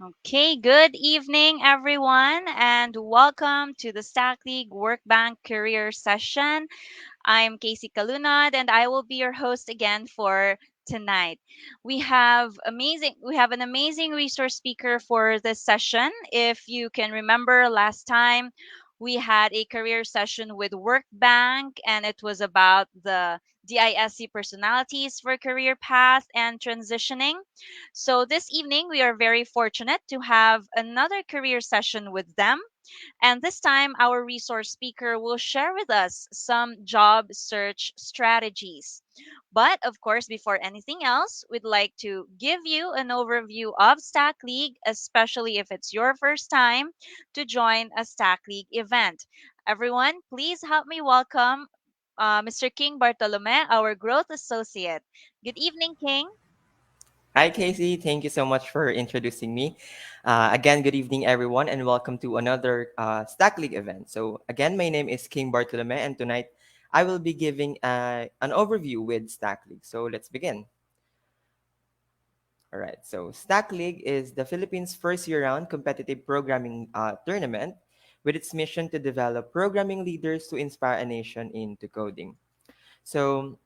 Okay, good evening, everyone, and welcome to the StackLeague WorkBank Career Session. I'm Casey Kalunad, and I will be your host again for tonight. We have an amazing resource speaker for this session. If you can remember last time, we had a career session with WorkBank, and it was about the DISC personalities for career path and transitioning. So this evening, we are very fortunate to have another career session with them. And this time, our resource speaker will share with us some job search strategies. But of course, before anything else, we'd like to give you an overview of Stack League, especially if it's your first time to join a Stack League event. Everyone, please help me welcome Mr. King Bartolome, our growth associate. Good evening, King. Hi, Casey. Thank you so much for introducing me. Again, good evening, everyone, and welcome to another Stack League event. So, again, my name is King Bartolome, and tonight I will be giving an overview with Stack League. So, let's begin. All right. So, Stack League is the Philippines' first year round competitive programming tournament with its mission to develop programming leaders to inspire a nation into coding. So,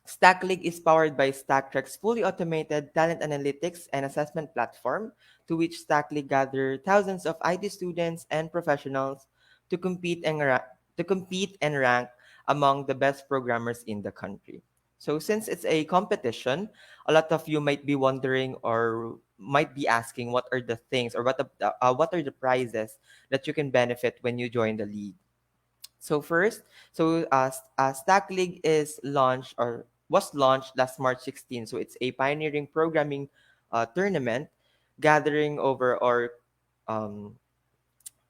StackLeague is powered by StackTrack's fully automated talent analytics and assessment platform, to which StackLeague gather thousands of IT students and professionals to compete and rank among the best programmers in the country. So, since it's a competition, a lot of you might be wondering or might be asking what are the things or what are the prizes that you can benefit when you join the league. So first, Stack League is launched or was launched last March 16. So it's a pioneering programming tournament gathering over or um,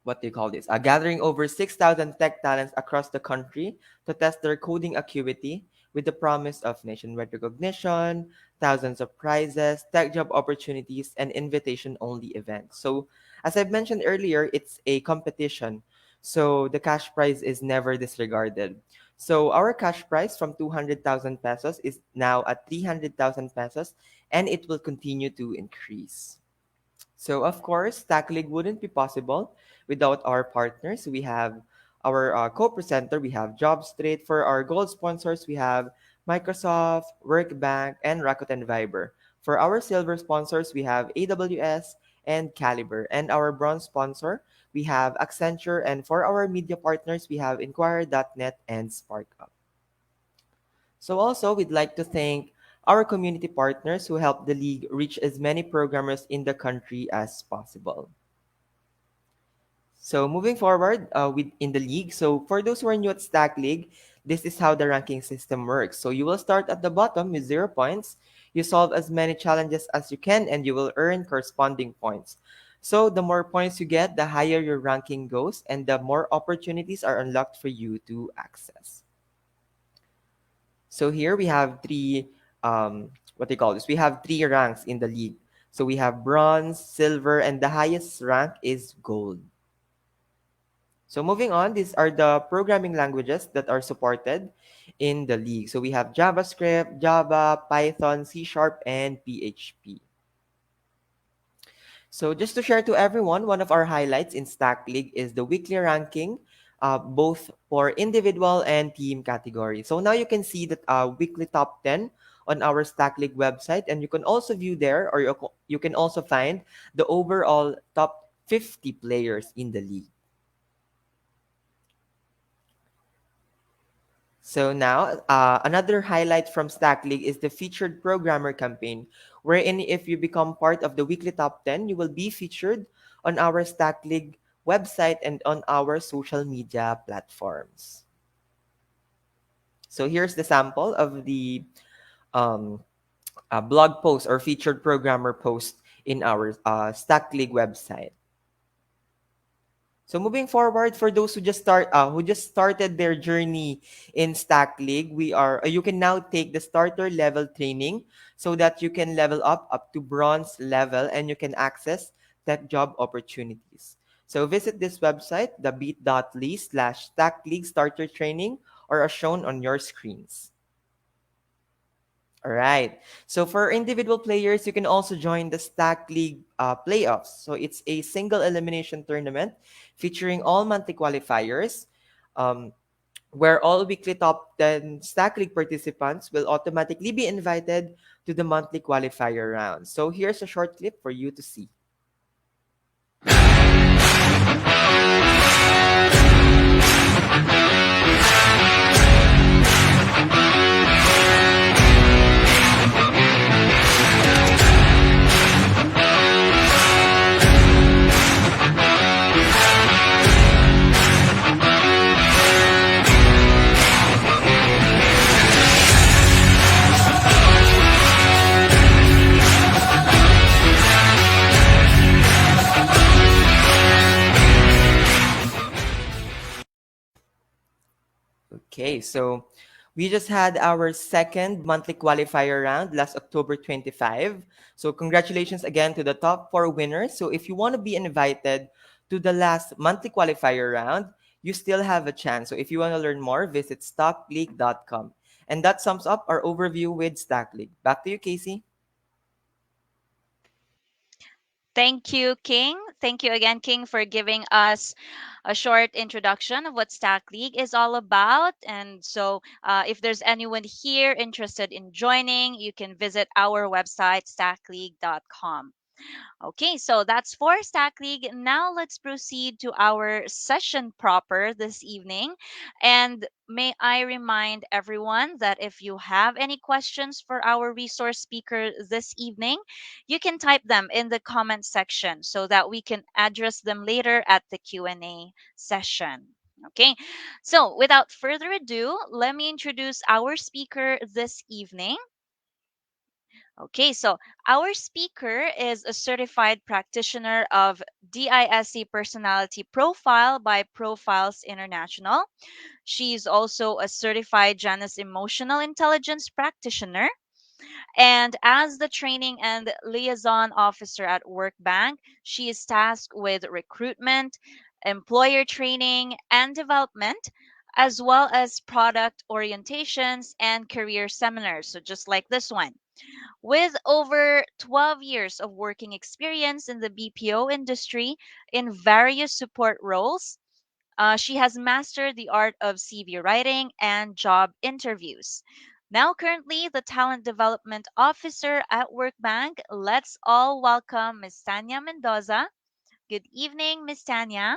what do you call this? Gathering over 6,000 tech talents across the country to test their coding acuity with the promise of nationwide recognition, thousands of prizes, tech job opportunities, and invitation-only events. So, as I've mentioned earlier, it's a competition. So, the cash prize is never disregarded. So, our cash prize from 200,000 pesos is now at 300,000 pesos, and it will continue to increase. So of course, tackling wouldn't be possible without our partners. We have our co-presenter. We have JobStreet. For our gold sponsors, we have Microsoft, WorkBank, and Rakuten Viber. For our silver sponsors, we have AWS and Caliber. And our bronze sponsor, we have Accenture. And for our media partners, we have Inquirer.net and SparkUp. So also, we'd like to thank our community partners who help the league reach as many programmers in the country as possible. So moving forward with in the league, so for those who are new at Stack League, this is how the ranking system works. So you will start at the bottom with 0 points. You solve as many challenges as you can, and you will earn corresponding points. So the more points you get, the higher your ranking goes, and the more opportunities are unlocked for you to access. So here we have three, what they call this? We have three ranks in the league. So we have bronze, silver, and the highest rank is gold. So moving on, these are the programming languages that are supported in the league. So we have JavaScript, Java, Python, C Sharp, and PHP. So just to share to everyone, one of our highlights in Stack League is the weekly ranking, both for individual and team category. So now you can see that weekly top 10 on our Stack League website, and you can also view there, or you can also find the overall top 50 players in the league. So now, another highlight from Stack League is the featured programmer campaign, wherein if you become part of the weekly top 10, you will be featured on our Stack League website and on our social media platforms. So here's the sample of the um, blog post or featured programmer post in our Stack League website. So moving forward, for those who just started their journey in Stack League, you can now take the starter level training so that you can level up to bronze level and you can access tech job opportunities. So visit this website, the bit.ly/Stack League starter training, or as shown on your screens. All right. So for individual players, you can also join the Stack League playoffs. So it's a single elimination tournament featuring all monthly qualifiers, um, where all weekly top 10 Stack League participants will automatically be invited to the monthly qualifier round. So here's a short clip for you to see. Okay, so we just had our second monthly qualifier round last October 25. So congratulations again to the top four winners. So if you want to be invited to the last monthly qualifier round, you still have a chance. So if you want to learn more, visit stockleague.com. And that sums up our overview with Stack League. Back to you, Casey. Thank you, King. Thank you again, King, for giving us a short introduction of what Stack League is all about. And so, if there's anyone here interested in joining, you can visit our website, stackleague.com. Okay, so that's for Stack League. Now let's proceed to our session proper this evening. And may I remind everyone that if you have any questions for our resource speaker this evening, you can type them in the comment section so that we can address them later at the Q&A session. Okay, so without further ado, let me introduce our speaker this evening. Okay, so our speaker is a certified practitioner of DISC personality profile by Profiles International. She's also a certified Janus emotional intelligence practitioner. And as the training and liaison officer at WorkBank, she is tasked with recruitment, employer training and development, as well as product orientations and career seminars. So, just like this one. With over 12 years of working experience in the BPO industry in various support roles, she has mastered the art of CV writing and job interviews. Now, currently, the Talent Development Officer at WorkBank, let's all welcome Ms. Tania Mendoza. Good evening, Ms. Tania.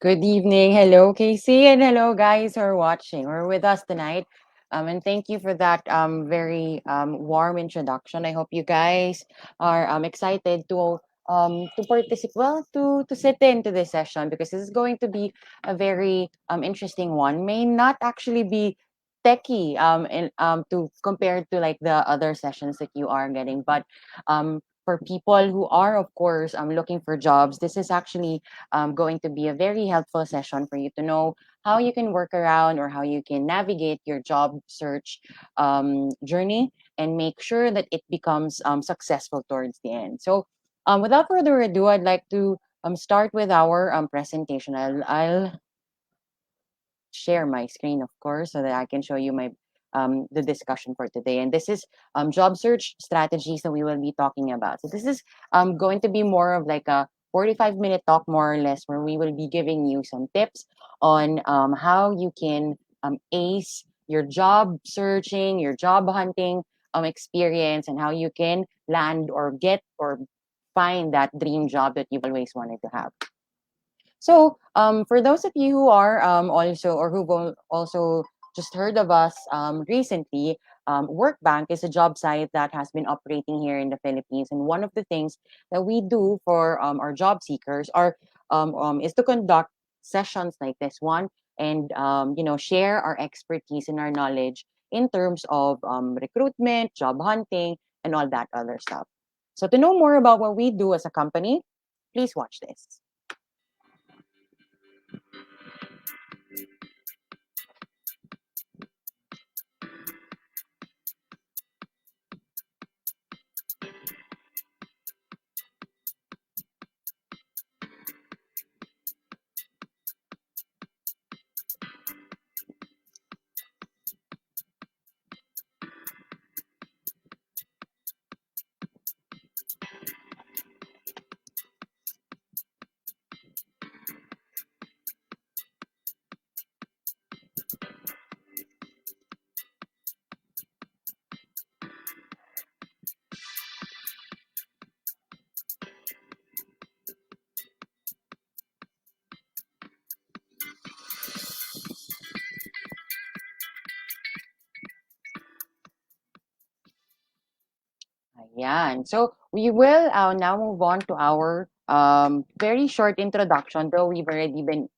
Good evening. Hello, Casey, and hello, guys who are watching or with us tonight. And thank you for that very warm introduction. I hope you guys are excited to participate, well, to sit into this session because this is going to be a very interesting one. May not actually be techy to compared to like the other sessions that you are getting, but for people who are, of course, looking for jobs, this is actually going to be a very helpful session for you to know how you can work around or how you can navigate your job search journey and make sure that it becomes successful towards the end. So, without further ado, I'd like to start with our presentation. I'll share my screen, of course, so that I can show you my the discussion for today. And this is job search strategies that we will be talking about. So this is going to be more of like a 45-minute talk, more or less, where we will be giving you some tips on how you can ace your job searching, your job hunting experience, and how you can land or get or find that dream job that you've always wanted to have. So, for those of you who are also or who've also just heard of us recently, WorkBank is a job site that has been operating here in the Philippines. And one of the things that we do for our job seekers is to conduct sessions like this one and share our expertise and our knowledge in terms of recruitment, job hunting, and all that other stuff. So, to know more about what we do as a company, please watch this. Ayan. So we will now move on to our very short introduction, though we've already been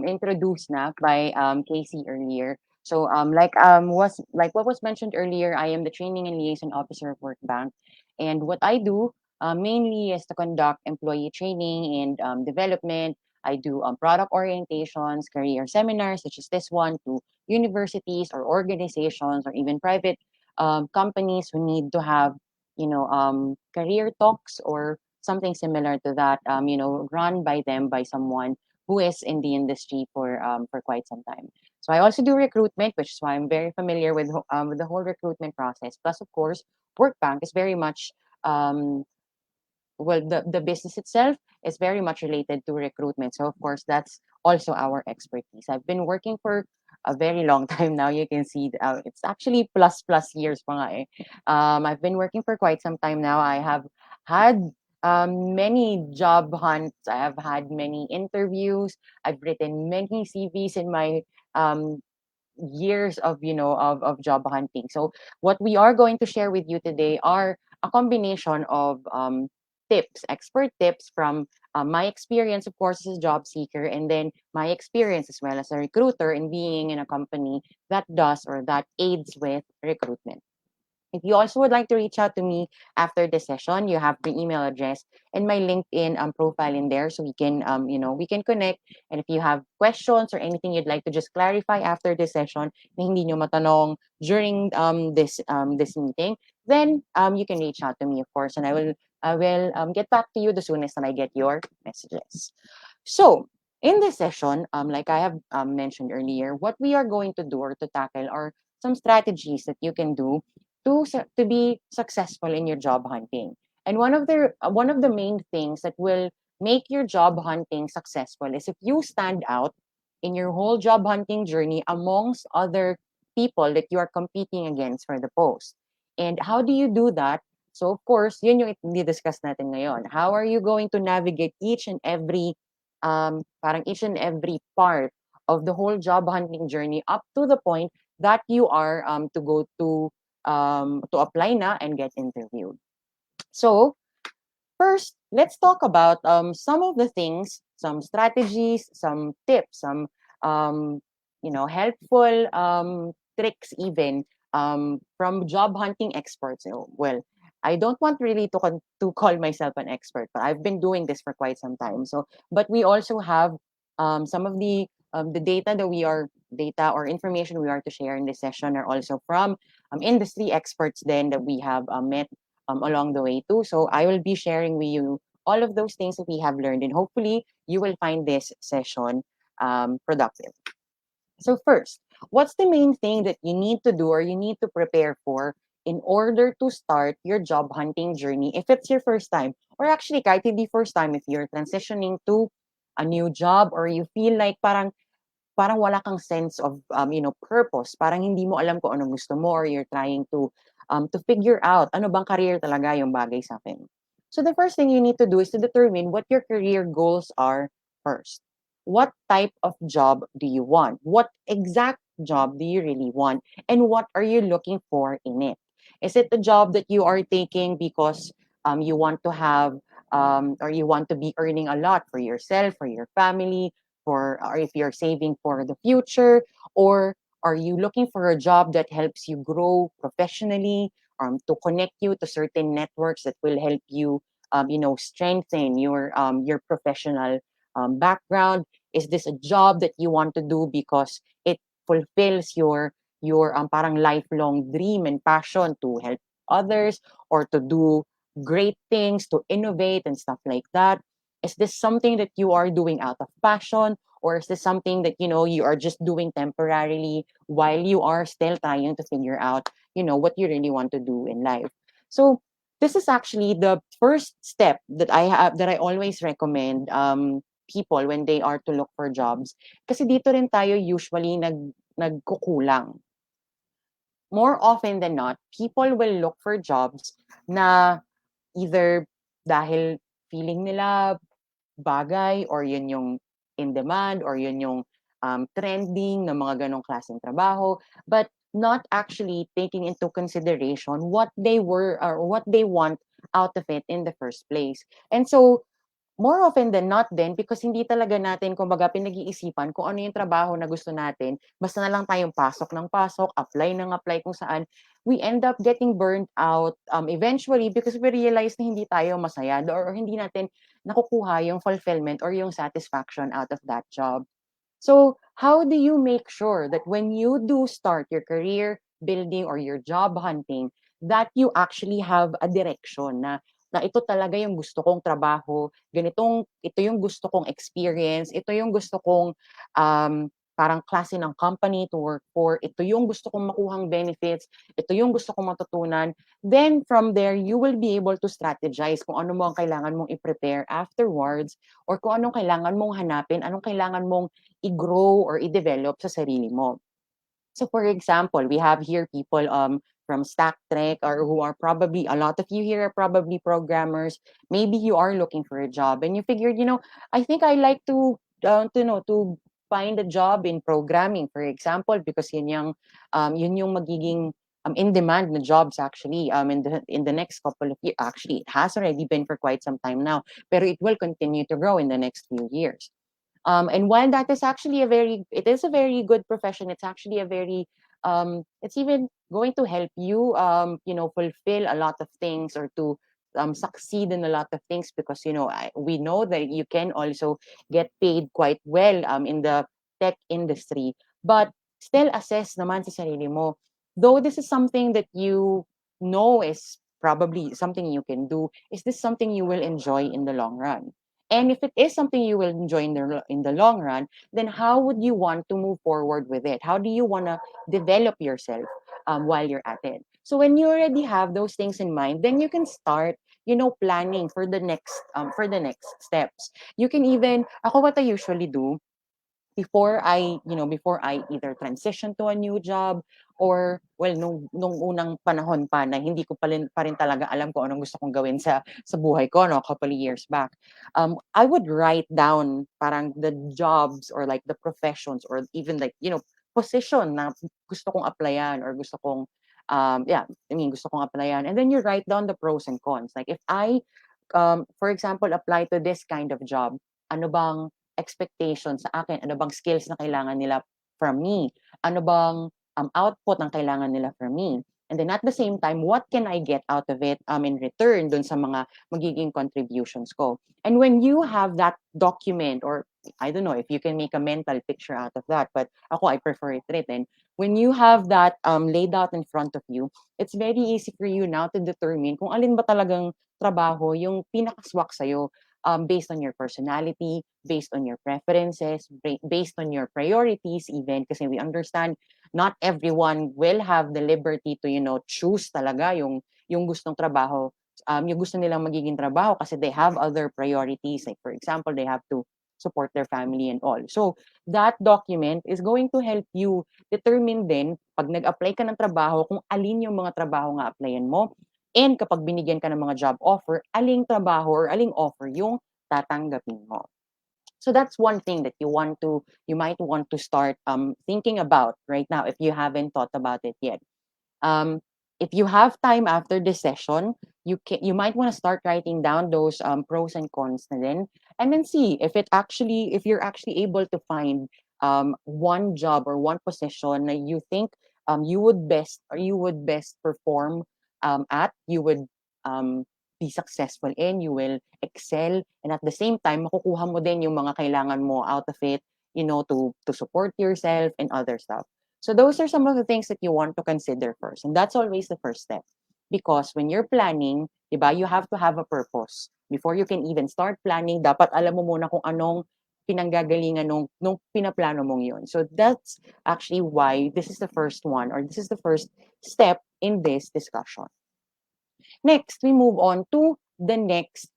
introduced na by Casey earlier. So like what was mentioned earlier, I am the training and liaison officer of WorkBank, and what I do mainly is to conduct employee training and development. I do product orientations, career seminars such as this one to universities or organizations or even private companies who need to have career talks or something similar to that, run by them by someone who is in the industry for quite some time. So I also do recruitment, which is why I'm very familiar with the whole recruitment process. Plus, of course, Workbank is very much um, the business itself is very much related to recruitment. So of course that's also our expertise. I've been working for a very long time now. You can see it's actually plus years pa nga eh. I've been working for quite some time now. I have had many job hunts. I have had many interviews. I've written many CVs in my um, years of of job hunting. So what we are going to share with you today are a combination of tips, expert tips from my experience, of course, as a job seeker, and then my experience as well as a recruiter in being in a company that does or that aids with recruitment. If you also would like to reach out to me after the session, you have the email address and my LinkedIn profile in there, so we can we can connect. And if you have questions or anything you'd like to just clarify after this session na hindi nyo matanong during this meeting, then you can reach out to me, of course, and I will get back to you the soonest that I get your messages. So, in this session, like I have mentioned earlier, what we are going to do or to tackle are some strategies that you can do to be successful in your job hunting. And one of the main things that will make your job hunting successful is if you stand out in your whole job hunting journey amongst other people that you are competing against for the post. And how do you do that? So of course, yun yung i-discuss natin ngayon. How are you going to navigate each and every part of the whole job hunting journey up to the point that you are to go to apply na and get interviewed. So first, let's talk about some of the things, some strategies, some tips, some um, helpful tricks even from job hunting experts. Well, I don't want really to call myself an expert, but I've been doing this for quite some time. So, but we also have some of the data or information we are to share in this session are also from industry experts then that we have met along the way too. So I will be sharing with you all of those things that we have learned, and hopefully you will find this session productive. So first, what's the main thing that you need to do or you need to prepare for in order to start your job hunting journey if it's your first time, or actually kahit hindi first time, if you're transitioning to a new job or you feel like parang wala kang sense of purpose, parang hindi mo alam kung anong gusto mo, or you're trying to figure out ano bang career talaga yung bagay sa akin. So the first thing you need to do is to determine what your career goals are first. What type of job do you want? What exact job do you really want? And what are you looking for in it? Is it a job that you are taking because you want to have or you want to be earning a lot for yourself, for your family, or if you're saving for the future, or are you looking for a job that helps you grow professionally, to connect you to certain networks that will help you strengthen your professional background? Is this a job that you want to do because it fulfills your parang lifelong dream and passion to help others, or to do great things, to innovate and stuff like that? Is this something that you are doing out of passion, or is this something that you are just doing temporarily while you are still trying to figure out what you really want to do in life? So this is actually the first step that I always recommend people when they are to look for jobs, kasi dito rin tayo usually nagkukulang. More often than not, people will look for jobs na either dahil feeling nila bagay, or yun yung in demand, or yun yung trending ng mga ganong klaseng trabaho, but not actually taking into consideration what they were or what they want out of it in the first place. And so, more often than not din, because hindi talaga natin kumbaga pinag-iisipan kung ano yung trabaho na gusto natin, basta na lang tayong pasok ng pasok, apply ng apply kung saan, we end up getting burnt out eventually because we realize na hindi tayo masaya or hindi natin nakukuha yung fulfillment or yung satisfaction out of that job. So, how do you make sure that when you do start your career building or your job hunting, that you actually have a direction na ito talaga yung gusto kong trabaho, ito yung gusto kong experience, ito yung gusto kong parang klase ng company to work for, ito yung gusto kong makuhang benefits, ito yung gusto kong matutunan. Then from there, you will be able to strategize kung ano mo ang kailangan mong i-prepare afterwards or kung anong kailangan mong hanapin, anong kailangan mong i-grow or i-develop sa sarili mo. So for example, we have here people from StackTrek or who are probably, a lot of you here are probably programmers. Maybe you are looking for a job and you figured, I think I like to find a job in programming, for example, because yun yung magiging in demand na jobs actually in the next couple of years. Actually, it has already been for quite some time now, pero it will continue to grow in the next few years. And while that is actually it is a very good profession. It's actually it's even going to help you, fulfill a lot of things or to succeed in a lot of things because, we know that you can also get paid quite well in the tech industry. But still assess naman sa sarili mo. Though this is something that you know is probably something you can do, is this something you will enjoy in the long run? And if it is something you will enjoy in the long run, then how would you want to move forward with it? How do you want to develop yourself while you're at it? So when you already have those things in mind, then you can start, planning for the next steps. You can even, ako what I usually do, before I either transition to a new job or well nung unang panahon pa na hindi ko pa rin talaga alam kung anong gusto kong gawin sa buhay ko no, a couple of years back. I would write down parang the jobs or like the professions or even like position na gusto kong applyan or gusto kong yeah, I mean gusto kong applyan, and then you write down the pros and cons. Like if I for example apply to this kind of job, ano bang expectation sa akin? Ano bang skills na kailangan nila from me? Ano bang output ang kailangan nila from me? And then at the same time, what can I get out of it in return dun sa mga magiging contributions ko? And when you have that document, or I don't know if you can make a mental picture out of that, but ako, I prefer it written. When you have that laid out in front of you, it's very easy for you now to determine kung alin ba talagang trabaho yung pinakaswak sa'yo based on your personality, based on your preferences, based on your priorities even, kasi we understand not everyone will have the liberty to, choose talaga yung gustong trabaho, yung gusto nilang magiging trabaho kasi they have other priorities. Like for example, they have to support their family and all. So that document is going to help you determine din pag nag-apply ka ng trabaho kung alin yung mga trabaho nga applyan mo. And kapag binigyan ka ng mga job offer, aling trabaho or aling offer yung tatanggapin mo. So that's one thing that you might want to start thinking about right now if you haven't thought about it yet. Um, if you have time after this session, you might want to start writing down those pros and cons na din, and then see if you're actually able to find one job or one position that you think you would best perform you would be successful in, you will excel, and at the same time makukuha mo din yung mga kailangan mo out of it, to support yourself and other stuff. So those are some of the things that you want to consider first. And that's always the first step. Because when you're planning, diba, you have to have a purpose. Before you can even start planning, dapat alam mo muna kung anong pinanggagalingan nung pinaplano mong yun. So that's actually why this is the first one, or this is the first step in this discussion. Next, we move on to the next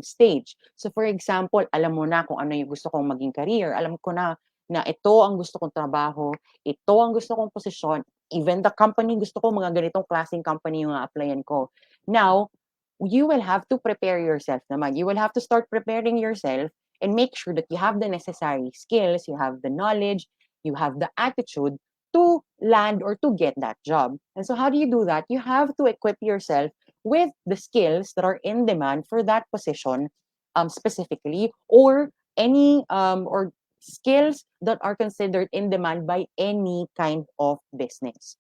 stage. So for example, alam mo na kung ano yung gusto kong maging career. Alam ko na ito ang gusto kong trabaho, ito ang gusto kong posisyon, even the company, gusto ko mga ganitong klaseng company yung applyan ko. Now, you will have to prepare yourself naman. You will have to start preparing yourself and make sure that you have the necessary skills, you have the knowledge, you have the attitude to land or to get that job. And so how do you do that? You have to equip yourself with the skills that are in demand for that position, specifically, or any or skills that are considered in demand by any kind of business.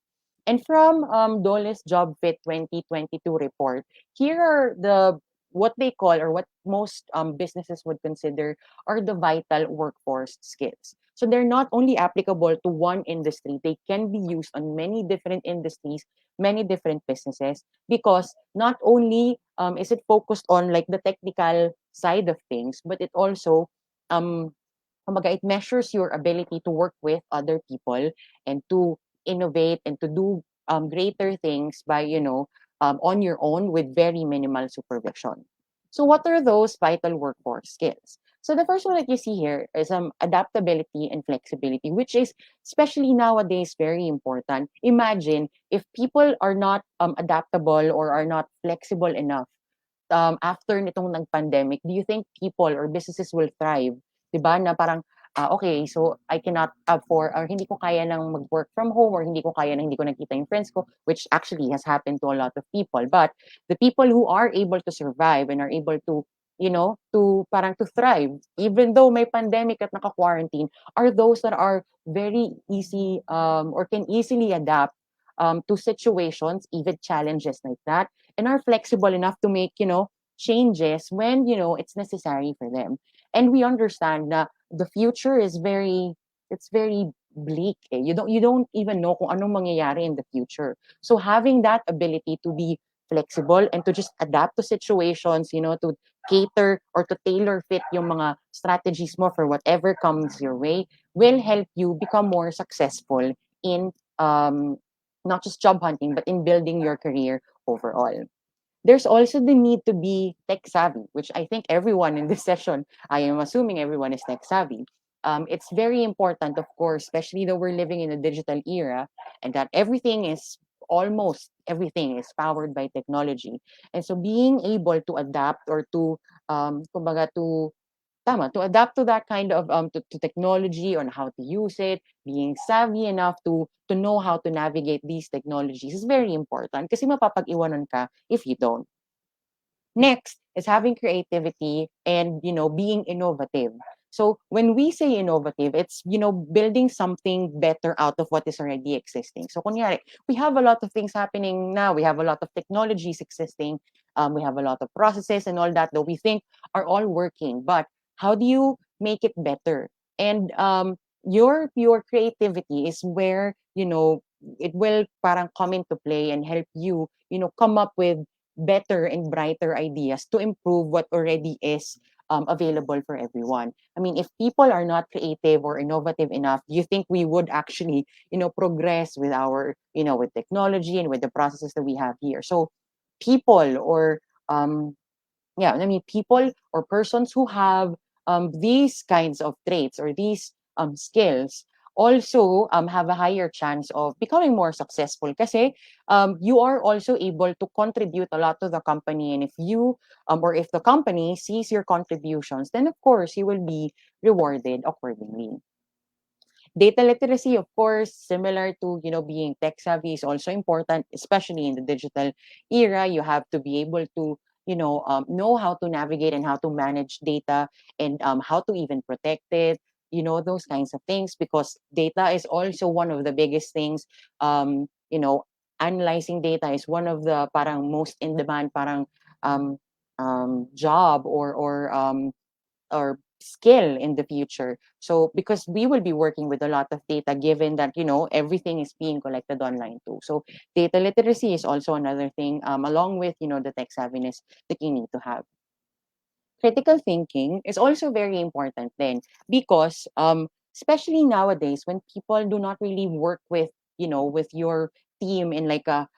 And from Dole's Job Fit 2022 report, here are the what they call, or what most businesses would consider, are the vital workforce skills. So they're not only applicable to one industry, they can be used on many different industries, many different businesses, because not only is it focused on like the technical side of things, but it also um, kumbaga, it measures your ability to work with other people and to innovate and to do greater things by, on your own with very minimal supervision. So what are those vital workforce skills? So the first one that you see here is adaptability and flexibility, which is especially nowadays very important. Imagine if people are not adaptable or are not flexible enough after nitong nag-pandemic, do you think people or businesses will thrive? 'Di ba? Na parang, okay, so I cannot afford or hindi ko kaya ng mag-work from home or hindi ko kaya na hindi ko nakita yung friends ko, which actually has happened to a lot of people. But the people who are able to survive and are able to, to parang to thrive, even though may pandemic at naka-quarantine, are those that are very easy or can easily adapt to situations, even challenges like that, and are flexible enough to make, changes when, it's necessary for them. And we understand that the future is it's very bleak. Eh. You don't even know kung anong mangyayari in the future. So having that ability to be flexible and to just adapt to situations, to cater or to tailor fit yung mga strategies mo for whatever comes your way will help you become more successful in not just job hunting, but in building your career overall. There's also the need to be tech savvy, which I think everyone in this session, I am assuming everyone is tech savvy. It's very important, of course, especially though we're living in a digital era and that almost everything is powered by technology. And so being able to adapt or to, kumbaga, to adapt to that kind of to technology on how to use it, being savvy enough to know how to navigate these technologies is very important kasi mapapag-iwanan ka if you don't. Next is having creativity and, being innovative. So when we say innovative, it's, building something better out of what is already existing. So kunyari, we have a lot of things happening now. We have a lot of technologies existing. We have a lot of processes and all that we think are all working. But how do you make it better? And your creativity is where, it will parang come into play and help you, come up with better and brighter ideas to improve what already is available for everyone. I mean, if people are not creative or innovative enough, do you think we would actually, progress with our, with technology and with the processes that we have here? So people or yeah, I mean, people or persons who have these kinds of traits or these skills also have a higher chance of becoming more successful kasi you are also able to contribute a lot to the company. And if you or if the company sees your contributions, then of course you will be rewarded accordingly. Data literacy, of course, similar to, being tech savvy, is also important, especially in the digital era. You have to be able to, know how to navigate and how to manage data and how to even protect it, those kinds of things, because data is also one of the biggest things. Analyzing data is one of the parang most in demand parang um, job or skill in the future. So because we will be working with a lot of data, given that everything is being collected online too. So data literacy is also another thing, along with the tech savviness that you need to have. Critical thinking is also very important then, because especially nowadays when people do not really work with with your team in like a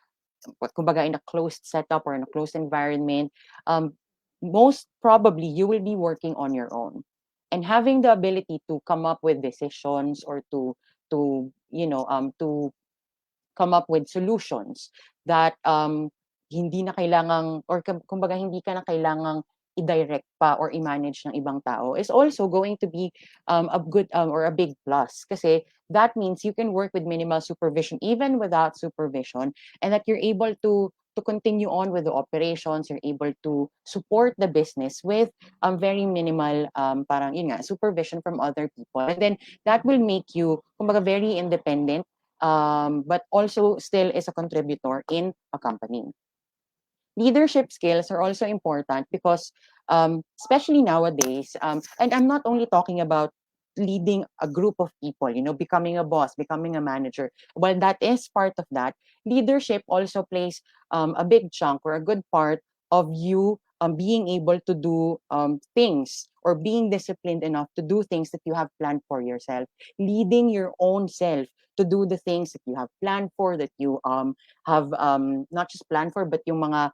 kumbaga in a closed setup or in a closed environment, um, most probably you will be working on your own. And having the ability to come up with decisions or to come up with solutions that hindi na kailangang or kumbaga hindi ka na kailangang i-direct pa or i-manage ng ibang tao is also going to be a good or a big plus kasi that means you can work with minimal supervision even without supervision, and that you're able to to continue on with the operations. You're able to support the business with very minimal parang yun nga, supervision from other people. And then that will make you kumbaga very independent, but also still is a contributor in a company. Leadership skills are also important because especially nowadays, and I'm not only talking about leading a group of people, becoming a boss, becoming a manager. While that is part of that, leadership also plays a big chunk or a good part of you being able to do things or being disciplined enough to do things that you have planned for yourself, leading your own self to do the things that you have planned for, that you have not just planned for, but yung mga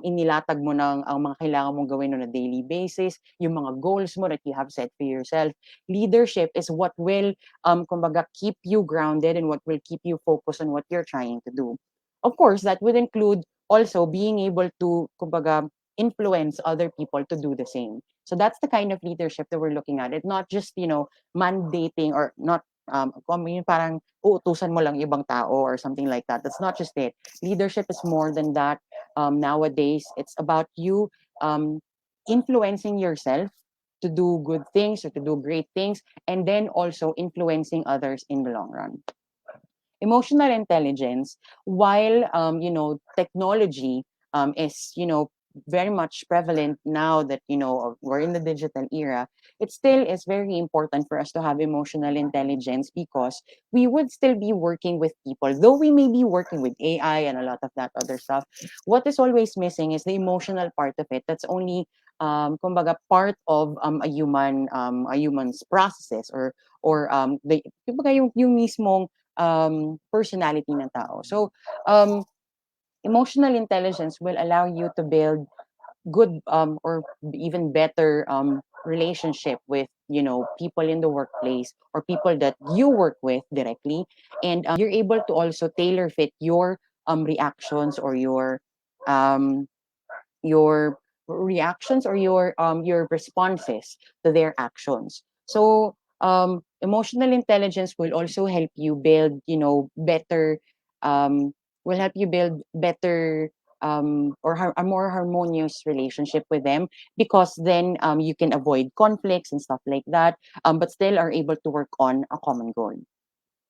inilatag mo ng ang mga kailangan mong gawin on a daily basis, yung mga goals mo that you have set for yourself. Leadership is what will, kumbaga, keep you grounded and what will keep you focused on what you're trying to do. Of course, that would include also being able to, kumbaga, influence other people to do the same. So that's the kind of leadership that we're looking at. It's not just, mandating or not, parang uutusan mo lang ibang tao or something like that. That's not just it. Leadership is more than that. Nowadays, it's about you influencing yourself to do good things or to do great things, and then also influencing others in the long run. Emotional intelligence, while technology is very much prevalent now that we're in the digital era, it still is very important for us to have emotional intelligence because we would still be working with people, though we may be working with AI and a lot of that other stuff. What is always missing is the emotional part of it. That's only kumbaga part of a human's processes, or the kumbaga yung mismong personality ng tao. So, emotional intelligence will allow you to build good or even better relationship with people in the workplace or people that you work with directly, and you're able to also tailor fit your reactions or um, your reactions or your responses to their actions. So emotional intelligence will also help you build better will help you build better a more harmonious relationship with them, because then you can avoid conflicts and stuff like that, but still are able to work on a common goal.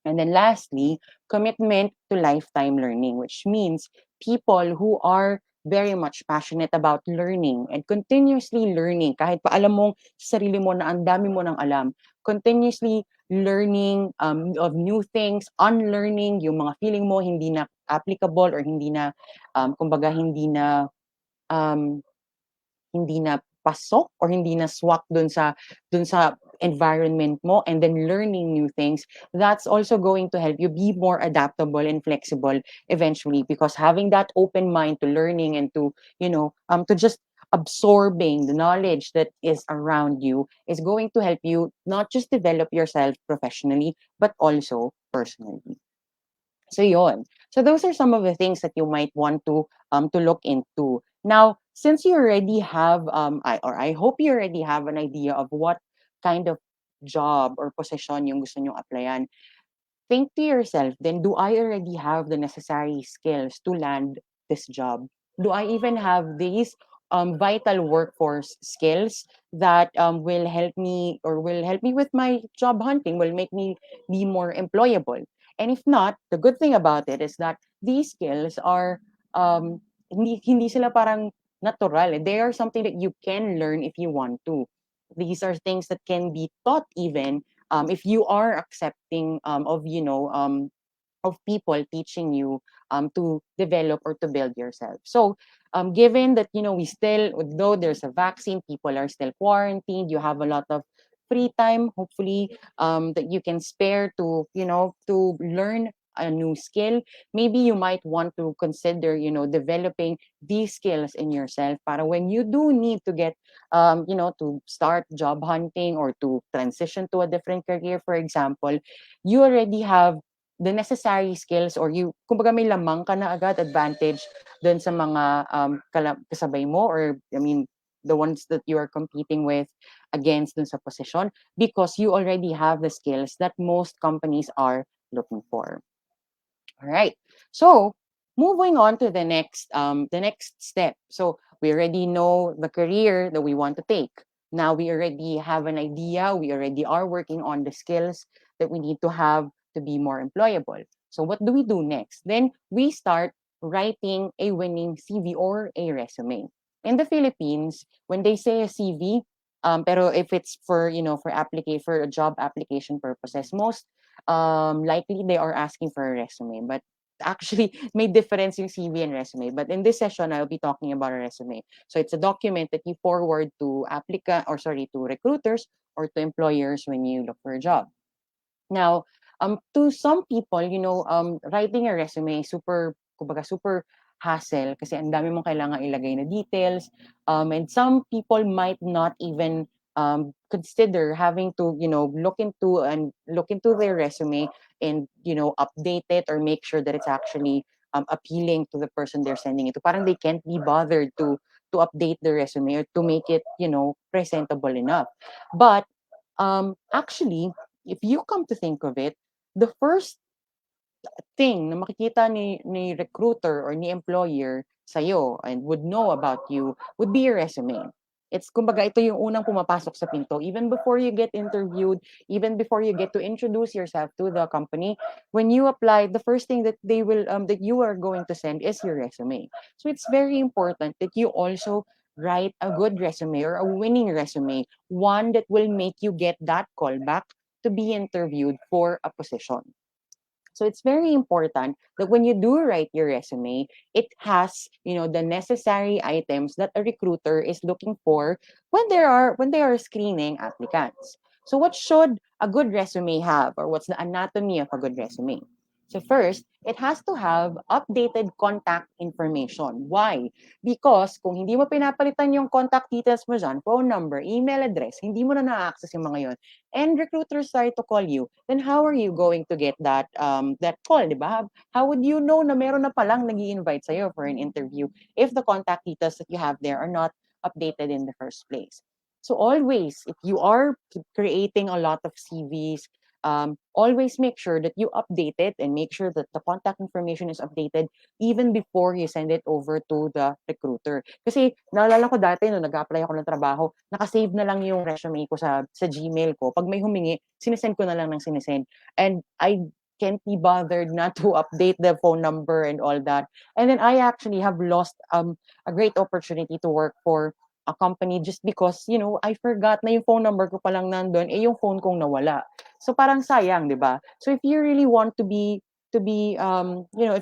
And then lastly, commitment to lifetime learning, which means people who are very much passionate about learning and continuously learning, kahit pa alam mong sa sarili mo na ang dami mo nang alam, continuously learning of new things, unlearning yung mga feeling mo hindi na applicable or hindi na, kumbaga, um, hindi na pasok or hindi na swak dun sa environment mo, and then learning new things, that's also going to help you be more adaptable and flexible eventually, because having that open mind to learning and to just absorbing the knowledge that is around you is going to help you not just develop yourself professionally but also personally. So yon. So those are some of the things that you might want to look into. Now, since you already have I hope you already have an idea of what kind of job or position yung gusto nyong applyan, think to yourself, then, do I already have the necessary skills to land this job? Do I even have these vital workforce skills that will help me with my job hunting, will make me be more employable? And if not, the good thing about it is that these skills are hindi sila parang natural. They are something that you can learn if you want to. These are things that can be taught even if you are accepting of people teaching you to develop or to build yourself. So, given that we still, though there's a vaccine, people are still quarantined. You have a lot of free time, hopefully, that you can spare to learn a new skill. Maybe you might want to consider developing these skills in yourself para when you do need to get to start job hunting or to transition to a different career, for example, you already have the necessary skills, or you kumbaga may lamang ka na agad advantage dun sa mga kasabay mo, or I mean the ones that you are competing with against dun sa position, because you already have the skills that most companies are looking for. All right. So, moving on to the next step. So we already know the career that we want to take. Now we already have an idea. We already are working on the skills that we need to have to be more employable. So what do we do next? Then we start writing a winning CV or a resume. In the Philippines, when they say a CV, pero if it's for for applicate for a job application purposes, most likely they are asking for a resume. But actually, may difference yung CV and resume. But in this session, I'll be talking about a resume. So it's a document that you forward to applicant or sorry to recruiters or to employers when you look for a job. Now, to some people, writing a resume is super, kumbaga, super hassle kasi ang dami mong kailangan ilagay na details. And some people might not even consider having to, look into their resume and, update it or make sure that it's actually appealing to the person they're sending it to. Parang they can't be bothered to update the resume or to make it, presentable enough. But actually, if you come to think of it, the first thing na makikita ni recruiter or ni employer sa'yo and would know about you would be your resume. It's kumbaga ito yung unang pumapasok sa pinto even before you get interviewed, even before you get to introduce yourself to the company. When you apply, the first thing that they will that you are going to send is your resume. So it's very important that you also write a good resume or a winning resume, one that will make you get that call back to be interviewed for a position. So it's very important that when you do write your resume, it has, the necessary items that a recruiter is looking for when they are screening applicants. So what should a good resume have or what's the anatomy of a good resume? So first, it has to have updated contact information. Why? Because kung hindi mo pinapalitan yung contact details mo dyan, phone number, email address, hindi mo na na-access yung mga yon, and recruiters try to call you, then how are you going to get that call, di ba? How would you know na meron na palang nag-i-invite sa'yo for an interview if the contact details that you have there are not updated in the first place? So always, if you are creating a lot of CVs, always make sure that you update it and make sure that the contact information is updated even before you send it over to the recruiter. Kasi naalala ko dati nung nag-apply ako ng trabaho, naka-save na lang yung resume ko sa Gmail ko. Pag may humingi, sinesend ko na lang ng sinesend. And I can't be bothered not to update the phone number and all that. And then I actually have lost a great opportunity to work for a company just because, I forgot na yung phone number ko palang nandun, yung phone kong nawala. So parang sayang, di ba? So if you really want if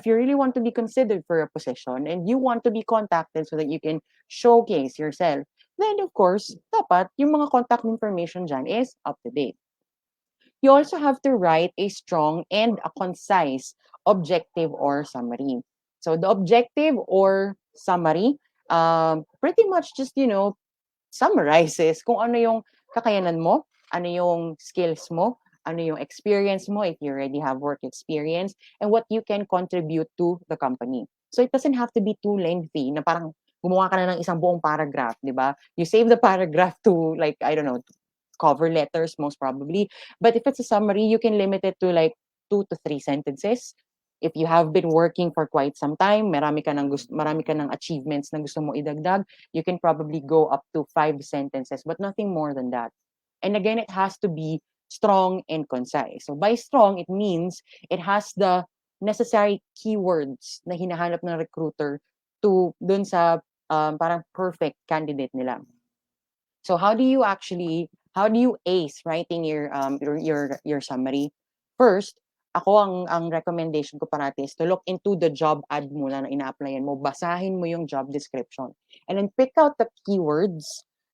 you really want to be considered for a position and you want to be contacted so that you can showcase yourself, then of course, dapat yung mga contact information dyan is up to date. You also have to write a strong and a concise objective or summary. So the objective or summary, pretty much just, summarizes kung ano yung kakayanan mo, ano yung skills mo, ano yung experience mo if you already have work experience, and what you can contribute to the company. So it doesn't have to be too lengthy na parang gumawa ka na ng isang buong paragraph, di ba? You save the paragraph to like, I don't know, cover letters most probably. But if it's a summary, you can limit it to like 2 to 3 sentences. If you have been working for quite some time, marami ka ng achievements na gusto mo idagdag, you can probably go up to 5 sentences, but nothing more than that. And again, it has to be strong and concise. So by strong, it means it has the necessary keywords na hinahanap ng recruiter to dun sa parang perfect candidate nila. So how do you ace writing your summary? First, ako ang recommendation ko parati is to look into the job ad muna na ina-applyan mo. Basahin mo yung job description. And then pick out the keywords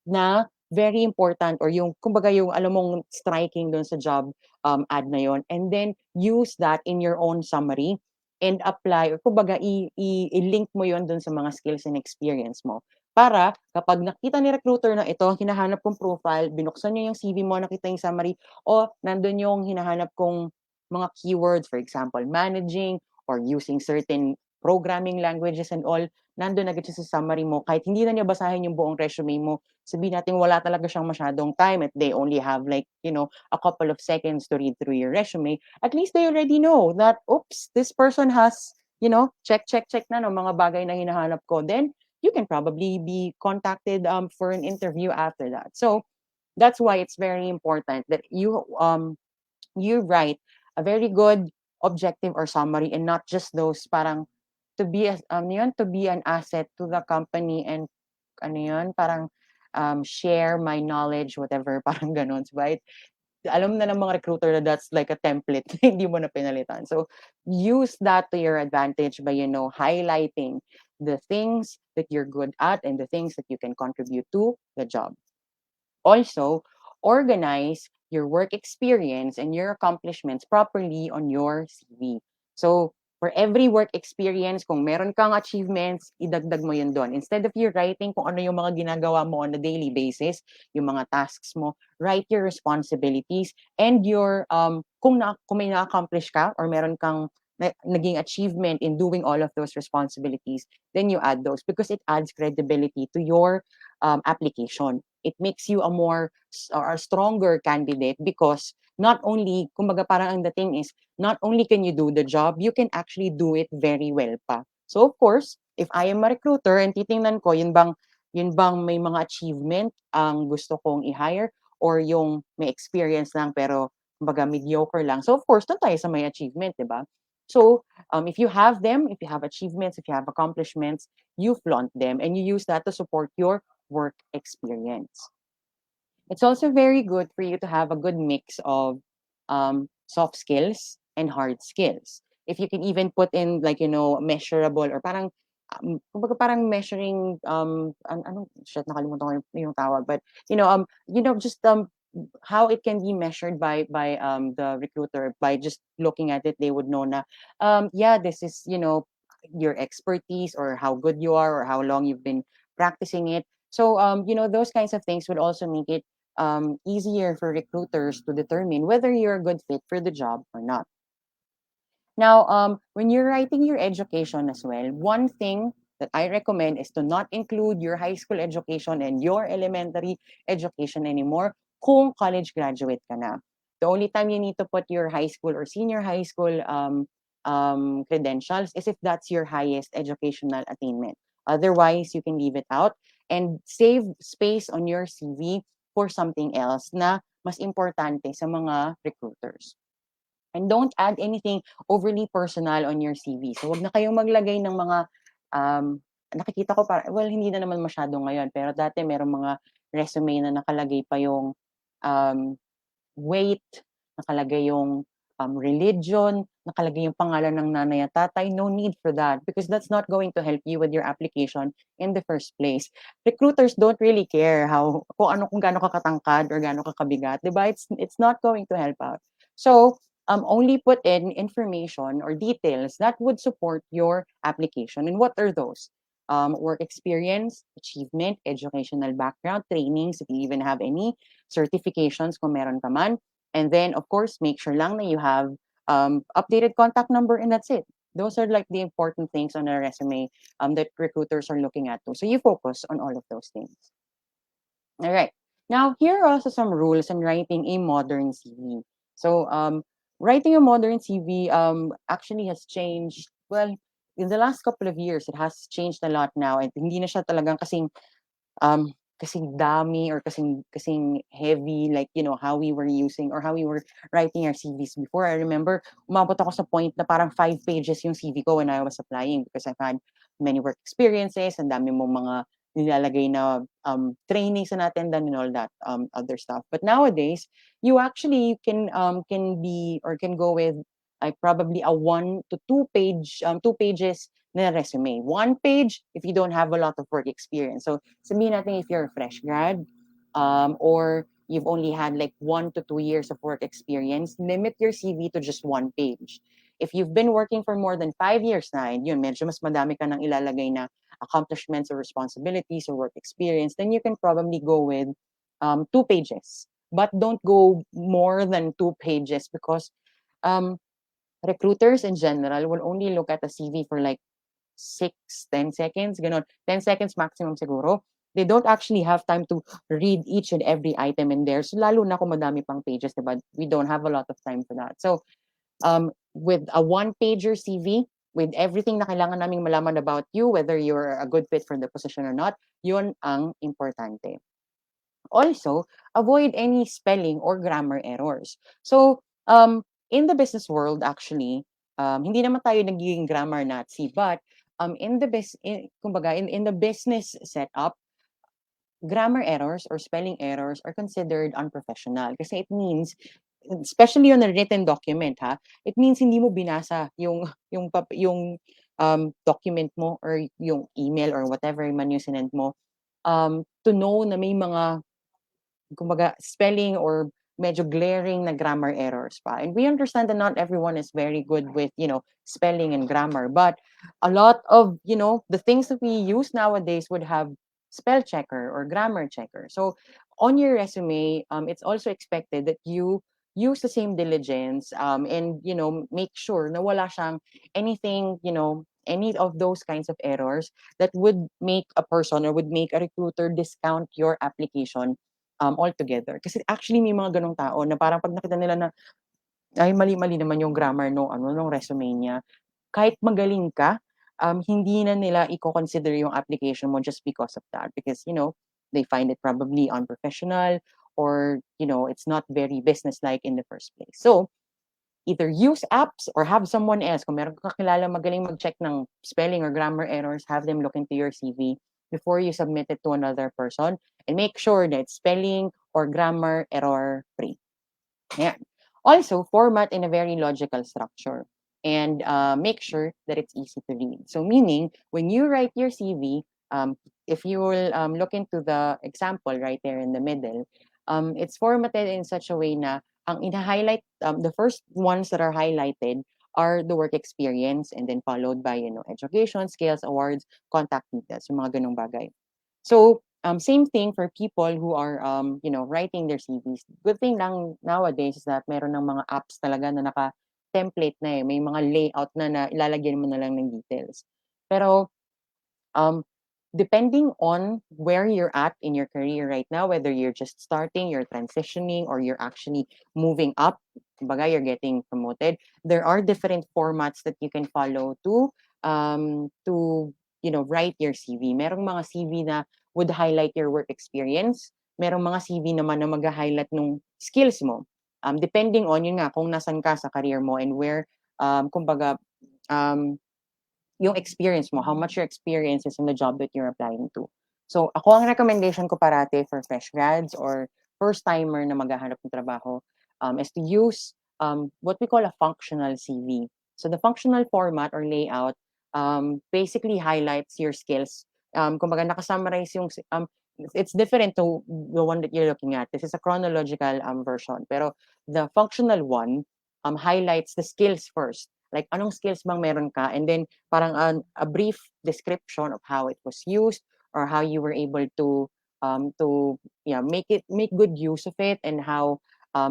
na very important or yung kumbaga yung alam mong striking doon sa job ad na yon, and then use that in your own summary and apply or kumbaga i-link mo yon doon sa mga skills and experience mo. Para kapag nakita ni recruiter na ito, hinahanap kong profile, binuksan niyo yung CV mo, nakita yung summary, o nandun yung hinahanap kong mga keywords, for example, managing or using certain programming languages and all, nandun agad siya sa summary mo. Kahit hindi na niya basahin yung buong resume mo, sabihin natin wala talaga siyang masyadong time at they only have like, a couple of seconds to read through your resume, at least they already know that, oops, this person has check na no mga bagay na hinahanap ko, then you can probably be contacted for an interview after that. So that's why it's very important that you write a very good objective or summary, and not just those parang to be an asset to the company, and parang share my knowledge, whatever, parang ganun, right? Alam na ng mga recruiter na that's like a template na hindi mo na pinalitan. So use that to your advantage by, highlighting the things that you're good at and the things that you can contribute to the job. Also, organize your work experience and your accomplishments properly on your CV. So, for every work experience, kung meron kang achievements, idagdag mo yun doon. Instead of you writing kung ano yung mga ginagawa mo on a daily basis, yung mga tasks mo, write your responsibilities and your, kung may na-accomplish ka or meron kang naging achievement in doing all of those responsibilities, then you add those because it adds credibility to your application. It makes you a more or a stronger candidate because not only, kumbaga parang ang dating is, not only can you do the job, you can actually do it very well pa. So of course, if I am a recruiter and titingnan ko, yun bang may mga achievement ang gusto kong i-hire or yung may experience lang pero kumbaga mediocre lang. So of course, doon tayo sa may achievement, di ba? So if you have them, if you have achievements, if you have accomplishments, you flaunt them and you use that to support your work experience. It's also very good for you to have a good mix of soft skills and hard skills. If you can even put in like, measurable or parang, kumbaga parang measuring, shit, nakalimutan ko yung tawag, but, just how it can be measured by the recruiter by just looking at it, they would know na, yeah, this is, your expertise or how good you are or how long you've been practicing it. So, those kinds of things would also make it easier for recruiters to determine whether you're a good fit for the job or not. Now, when you're writing your education as well, one thing that I recommend is to not include your high school education and your elementary education anymore kung college graduate ka na. The only time you need to put your high school or senior high school credentials is if that's your highest educational attainment. Otherwise, you can leave it out and save space on your CV for something else na mas importante sa mga recruiters. And don't add anything overly personal on your CV. So, wag na kayong maglagay ng mga, nakikita ko well, hindi na naman masyado ngayon, pero dati merong mga resume na nakalagay pa yung um, weight, nakalagay yung religion, nakalagay yung pangalan ng nanay at tatay. No need for that because that's not going to help you with your application in the first place. Recruiters don't really care kung gaano ka katangkad or gaano ka kabigat, diba? It's not going to help out. So, only put in information or details that would support your application. And what are those? Work experience, achievement, educational background, trainings, if you even have any, certifications kung meron ka man. And then, of course, make sure lang na you have updated contact number and that's it. Those are like the important things on a resume that recruiters are looking at too. So you focus on all of those things. All right. Now, here are also some rules on writing a modern CV. So, writing a modern CV actually has changed. Well, in the last couple of years, it has changed a lot now. And hindi na siya talagang kasing dami or kasing heavy, like, how we were using or how we were writing our CVs before. I remember, umabot ako sa point na parang 5 pages yung CV ko when I was applying because I've had many work experiences, and dami mong mga nilalagay na trainings na natin done and all that other stuff. But nowadays, you actually can be or can go with like probably a 1 to 2 page 2 pages na resume. 1 page if you don't have a lot of work experience. So sabihin natin if you're a fresh grad or you've only had like 1 to 2 years of work experience, limit your CV to just 1 page. If you've been working for more than 5 years na, and yun, medyo mas madami ka nang ilalagay na accomplishments or responsibilities or work experience, then you can probably go with 2 pages. But don't go more than 2 pages because recruiters in general will only look at a CV for like 6, 10 seconds, ganon. 10 seconds maximum siguro. They don't actually have time to read each and every item in there. So lalo na kung madami pang pages, diba? We don't have a lot of time for that. So with a 1 pager CV, with everything na kailangan naming malaman about you, whether you're a good fit for the position or not, yun ang importante. Also, avoid any spelling or grammar errors. So, in the business world, actually, hindi naman tayo nagiging grammar Nazi, but kumbaga, in the business setup, grammar errors or spelling errors are considered unprofessional kasi it means, especially on a written document ha, it means hindi mo binasa yung document mo or yung email or whatever man yung sinend mo, to know na may mga kumbaga spelling or medyo glaring na grammar errors pa. And we understand that not everyone is very good with, spelling and grammar, but a lot of, the things that we use nowadays would have spell checker or grammar checker. So on your resume, it's also expected that you use the same diligence, and, make sure na wala siyang anything, any of those kinds of errors that would make a person or would make a recruiter discount your application altogether. Kasi actually may mga ganong tao na parang 'pag nakita nila na, ay mali-mali naman yung grammar nung resume niya, kahit magaling ka, hindi na nila iko-consider yung application mo just because of that. Because, they find it probably unprofessional or, it's not very businesslike in the first place. So, either use apps or have someone else. Kung meron kang kakilala magaling mag-check ng spelling or grammar errors, have them look into your CV before you submit it to another person and make sure that it's spelling or grammar error free. Yeah. Also, format in a very logical structure and make sure that it's easy to read. So, meaning when you write your CV, if you will look into the example right there in the middle, it's formatted in such a way na ang ina-highlight, the first ones that are highlighted are the work experience and then followed by, education, skills, awards, contact details, yung mga ganong bagay. So, same thing for people who are, writing their CVs. Good thing lang nowadays is that meron ng mga apps talaga na naka-template na eh. May mga layout na ilalagyan mo na lang ng details. Pero, um, depending on where you're at in your career right now, whether you're just starting, you're transitioning, or you're actually moving up, kumbaga you're getting promoted, there are different formats that you can follow to write your CV. Merong mga CV na would highlight your work experience. Merong mga CV naman na mag-highlight nung skills mo. Depending on yun nga kung nasan ka sa career mo and where kumbaga um, yung experience mo, how much your experience is in the job that you're applying to. So, ako ang recommendation ko parate for fresh grads or first-timer na maghahanap ng trabaho is to use what we call a functional CV. So, the functional format or layout basically highlights your skills. Kumbaga, nakasummarize yung, it's different to the one that you're looking at. This is a chronological version. Pero the functional one highlights the skills first. Like, anong skills bang meron ka? And then, parang a brief description of how it was used or how you were able to make good use of it and how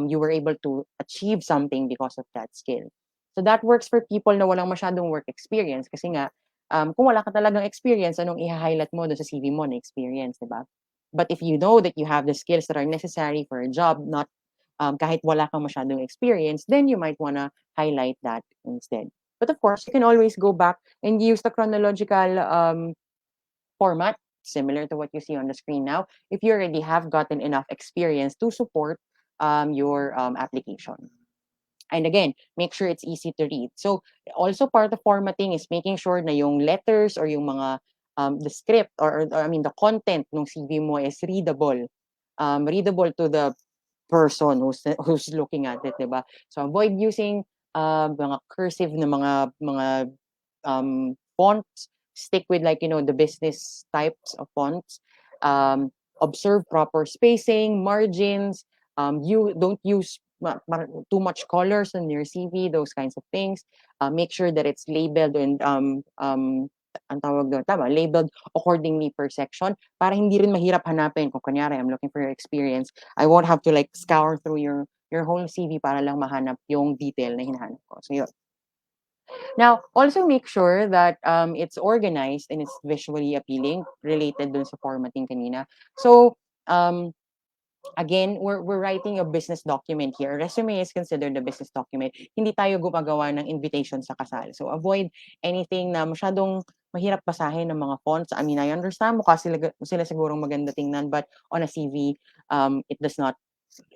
you were able to achieve something because of that skill. So that works for people na walang masyadong work experience kasi nga kung wala ka talagang experience, anong i-highlight mo doon sa CV mo na experience, di ba? But if you know that you have the skills that are necessary for a job, not kahit wala kang masyadong experience, then you might wanna highlight that instead. But of course, you can always go back and use the chronological format, similar to what you see on the screen now, if you already have gotten enough experience to support your application. And again, make sure it's easy to read. So also part of formatting is making sure na yung letters or yung mga the script or I mean the content ng CV mo is readable. Readable to the person who's looking at it, 'di ba? So avoid using mga cursive na mga fonts. Stick with like the business types of fonts. Observe proper spacing, margins. You don't use too much colors on your CV, those kinds of things. Make sure that it's labeled and ang tawag doon, tama, labeled accordingly per section para hindi rin mahirap hanapin. Kung kunyari, I'm looking for your experience, I won't have to like scour through your whole CV para lang mahanap yung detail na hinahanap ko. So yun. Now, also make sure that it's organized and it's visually appealing related dun sa formatting kanina. So, Again, we're writing a business document here. Resume is considered a business document. Hindi tayo gumagawa ng invitation sa kasal. So avoid anything na masyadong mahirap basahin ng mga fonts. I mean, I understand mukha sila sigurong maganda tingnan, but on a CV, it does not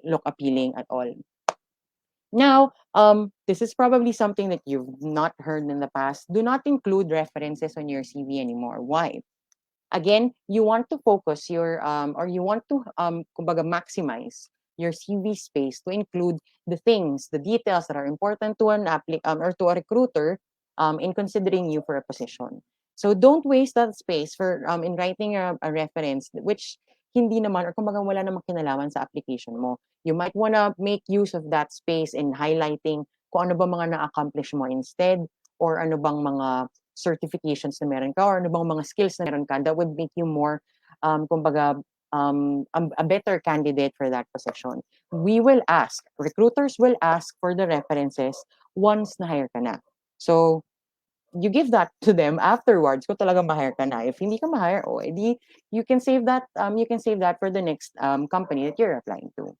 look appealing at all. Now, this is probably something that you've not heard in the past. Do not include references on your CV anymore. Why? Again, you want to focus your or you want to kumbaga maximize your CV space to include the things, the details that are important to an or to a recruiter in considering you for a position. So don't waste that space for in writing a reference which hindi naman or kumbaga wala namang kinalaman sa application mo. You might wanna make use of that space in highlighting kung ano ba mga na-accomplish mo instead or ano bang mga certifications na meron ka or ano bang mga skills na meron ka that would make you more kumbaga a better candidate for that position. We will ask, recruiters will ask for the references once na-hire ka na. So, you give that to them afterwards kung talaga ma-hire ka na. If hindi ka ma-hire, oh, edi you can save that for the next company that you're applying to.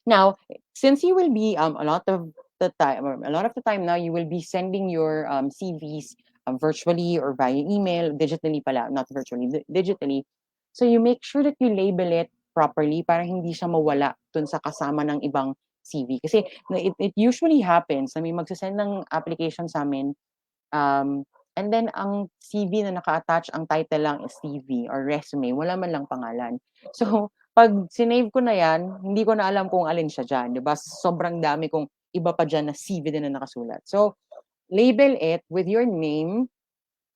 Now, since you will be a lot of the time, or a lot of the time now, you will be sending your CVs virtually or via email, digitally pala, not virtually, digitally. So you make sure that you label it properly para hindi siya mawala dun sa kasama ng ibang CV. Kasi it usually happens na may magsasend ng application sa amin. And then ang CV na naka-attach, ang title lang is CV or resume, wala man lang pangalan. So, pag sinave ko na yan, hindi ko na alam kung alin siya dyan, di ba? Sobrang dami kong iba pa dyan na CV din na nakasulat. So, label it with your name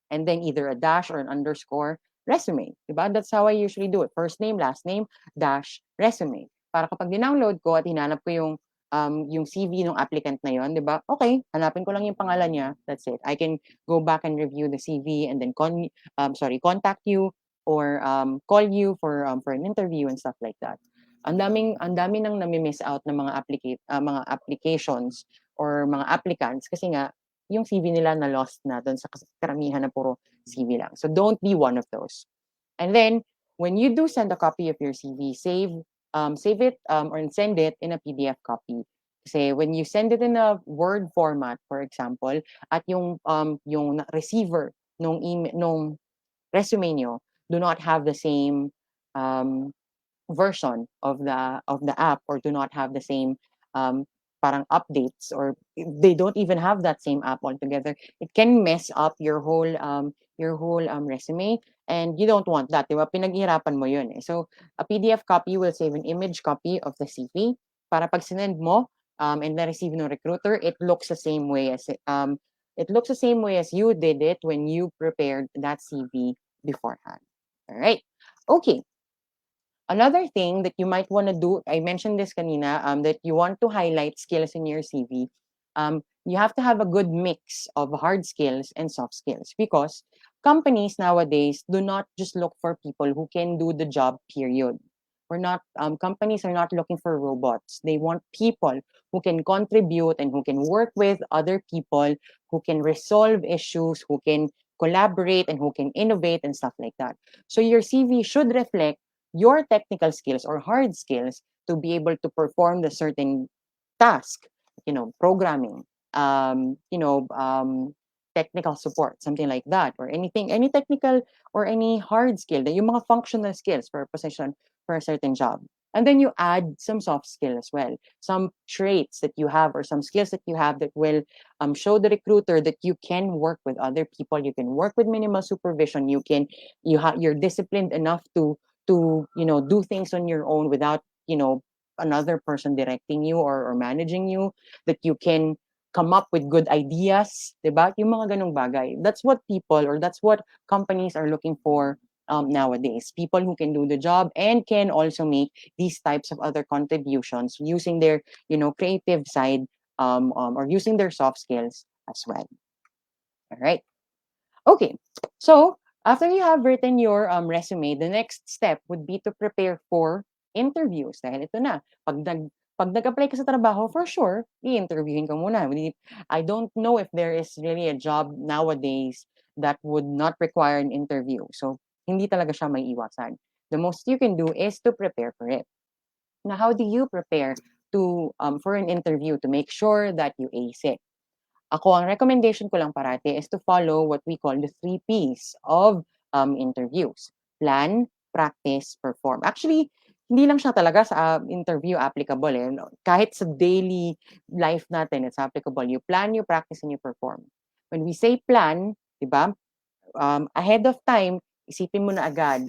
and then either a dash or an underscore resume. Diba? That's how I usually do it. First name, last name, dash, resume. Para kapag dinownload ko at hinanap ko yung CV ng applicant na yon, di ba? Okay, hanapin ko lang yung pangalan niya. That's it. I can go back and review the CV and then contact you or call you for an interview and stuff like that. Ang dami nang nami-miss out ng mga applications or mga applicants kasi nga yung CV nila na lost na doon sa karamihan na puro CV lang. So don't be one of those. And then when you do send a copy of your CV, save it or send it in a PDF copy. Kasi when you send it in a Word format, for example, at yung receiver nung resume nyo do not have the same um, version of the app or do not have the same um, parang updates or they don't even have that same app altogether, it can mess up your whole resume and you don't want that, di ba? Pinaghirapan mo yun eh. So a PDF copy will save an image copy of the CV para pag sinend mo and na-receive ng recruiter, it looks the same way as you did it when you prepared that CV beforehand. All right. Okay. Another thing that you might want to do, I mentioned this kanina, that you want to highlight skills in your CV. You have to have a good mix of hard skills and soft skills because companies nowadays do not just look for people who can do the job, period. Companies are not looking for robots. They want people who can contribute and who can work with other people, who can resolve issues, who can collaborate and who can innovate and stuff like that. So your CV should reflect your technical skills or hard skills to be able to perform the certain task, programming, technical support, something like that, or any technical or any hard skill, yung mga functional skills for a position for a certain job. And then you add some soft skill as well, some traits that you have or some skills that you have that will show the recruiter that you can work with other people, you can work with minimal supervision, you're disciplined enough to do things on your own without another person directing you or managing you, that you can come up with good ideas, diba? Yung mga ganong bagay. That's what people or that's what companies are looking for nowadays. People who can do the job and can also make these types of other contributions using their creative side or using their soft skills as well. All right. Okay. So after you have written your resume, the next step would be to prepare for interviews. Dahil ito na, pag nag-apply ka sa trabaho, for sure, i-interviewin ka muna. I don't know if there is really a job nowadays that would not require an interview. So, hindi talaga siya may iwasan. The most you can do is to prepare for it. Now, how do you prepare to for an interview to make sure that you ace it? Ako, ang recommendation ko lang parati is to follow what we call the 3 Ps of interviews. Plan, practice, perform. Actually, hindi lang siya talaga sa interview applicable eh. No? Kahit sa daily life natin, it's applicable. You plan, you practice, and you perform. When we say plan, di ba, ahead of time, isipin mo na agad,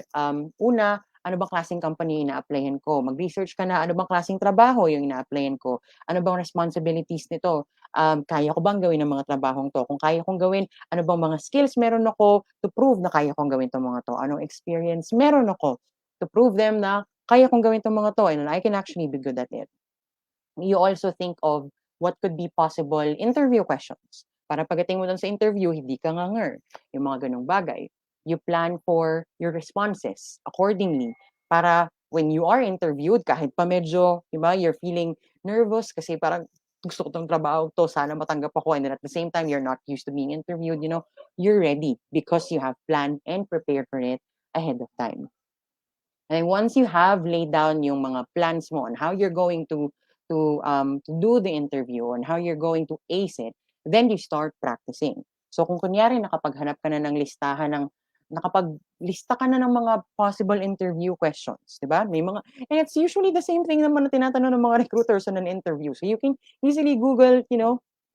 una, ano bang klaseng company yung ina-applyan ko? Mag-research ka na, ano bang klaseng trabaho yung ina-applyan ko? Ano bang responsibilities nito? Kaya ko bang gawin ang mga trabahong to? Kung kaya kong gawin, ano bang mga skills meron ako to prove na kaya kong gawin itong mga to? Anong experience meron ako to prove them na kaya kong gawin itong mga to and I can actually be good at it. You also think of what could be possible interview questions. Para pagdating mo dun sa interview, hindi ka nganger. Yung mga ganong bagay. You plan for your responses accordingly. Para when you are interviewed, kahit pa medyo, di ba, you're feeling nervous kasi parang gusto ko tong trabaho to, sana matanggap ako. And then at the same time, you're not used to being interviewed, you're ready because you have planned and prepared for it ahead of time. And once you have laid down yung mga plans mo on how you're going to do the interview and how you're going to ace it, then you start practicing. So kung kunyari nakapaghanap ka na ng listahan ng nakapaglista ka na ng mga possible interview questions, 'di ba? May mga and it's usually the same thing naman na tinatanong ng mga recruiters in an interview. So you can easily Google,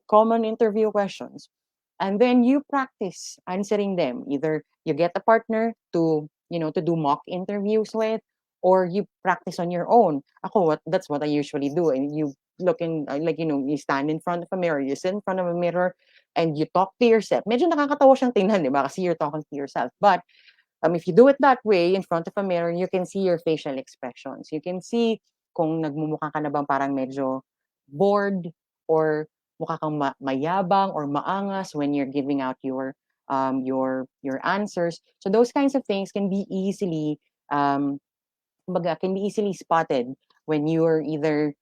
common interview questions. And then you practice answering them. Either you get a partner to do mock interviews with, or you practice on your own. That's what I usually do. And you look in, you stand in front of a mirror, you sit in front of a mirror, and you talk to yourself. Medyo nakakatawa siyang tingnan, di ba? Kasi you're talking to yourself. But if you do it that way in front of a mirror, you can see your facial expressions. You can see kung nagmumukha ka na bang parang medyo bored or mukha kang mayabang or maangas when you're giving out your answers. So those kinds of things can be easily um, can be easily spotted when you're either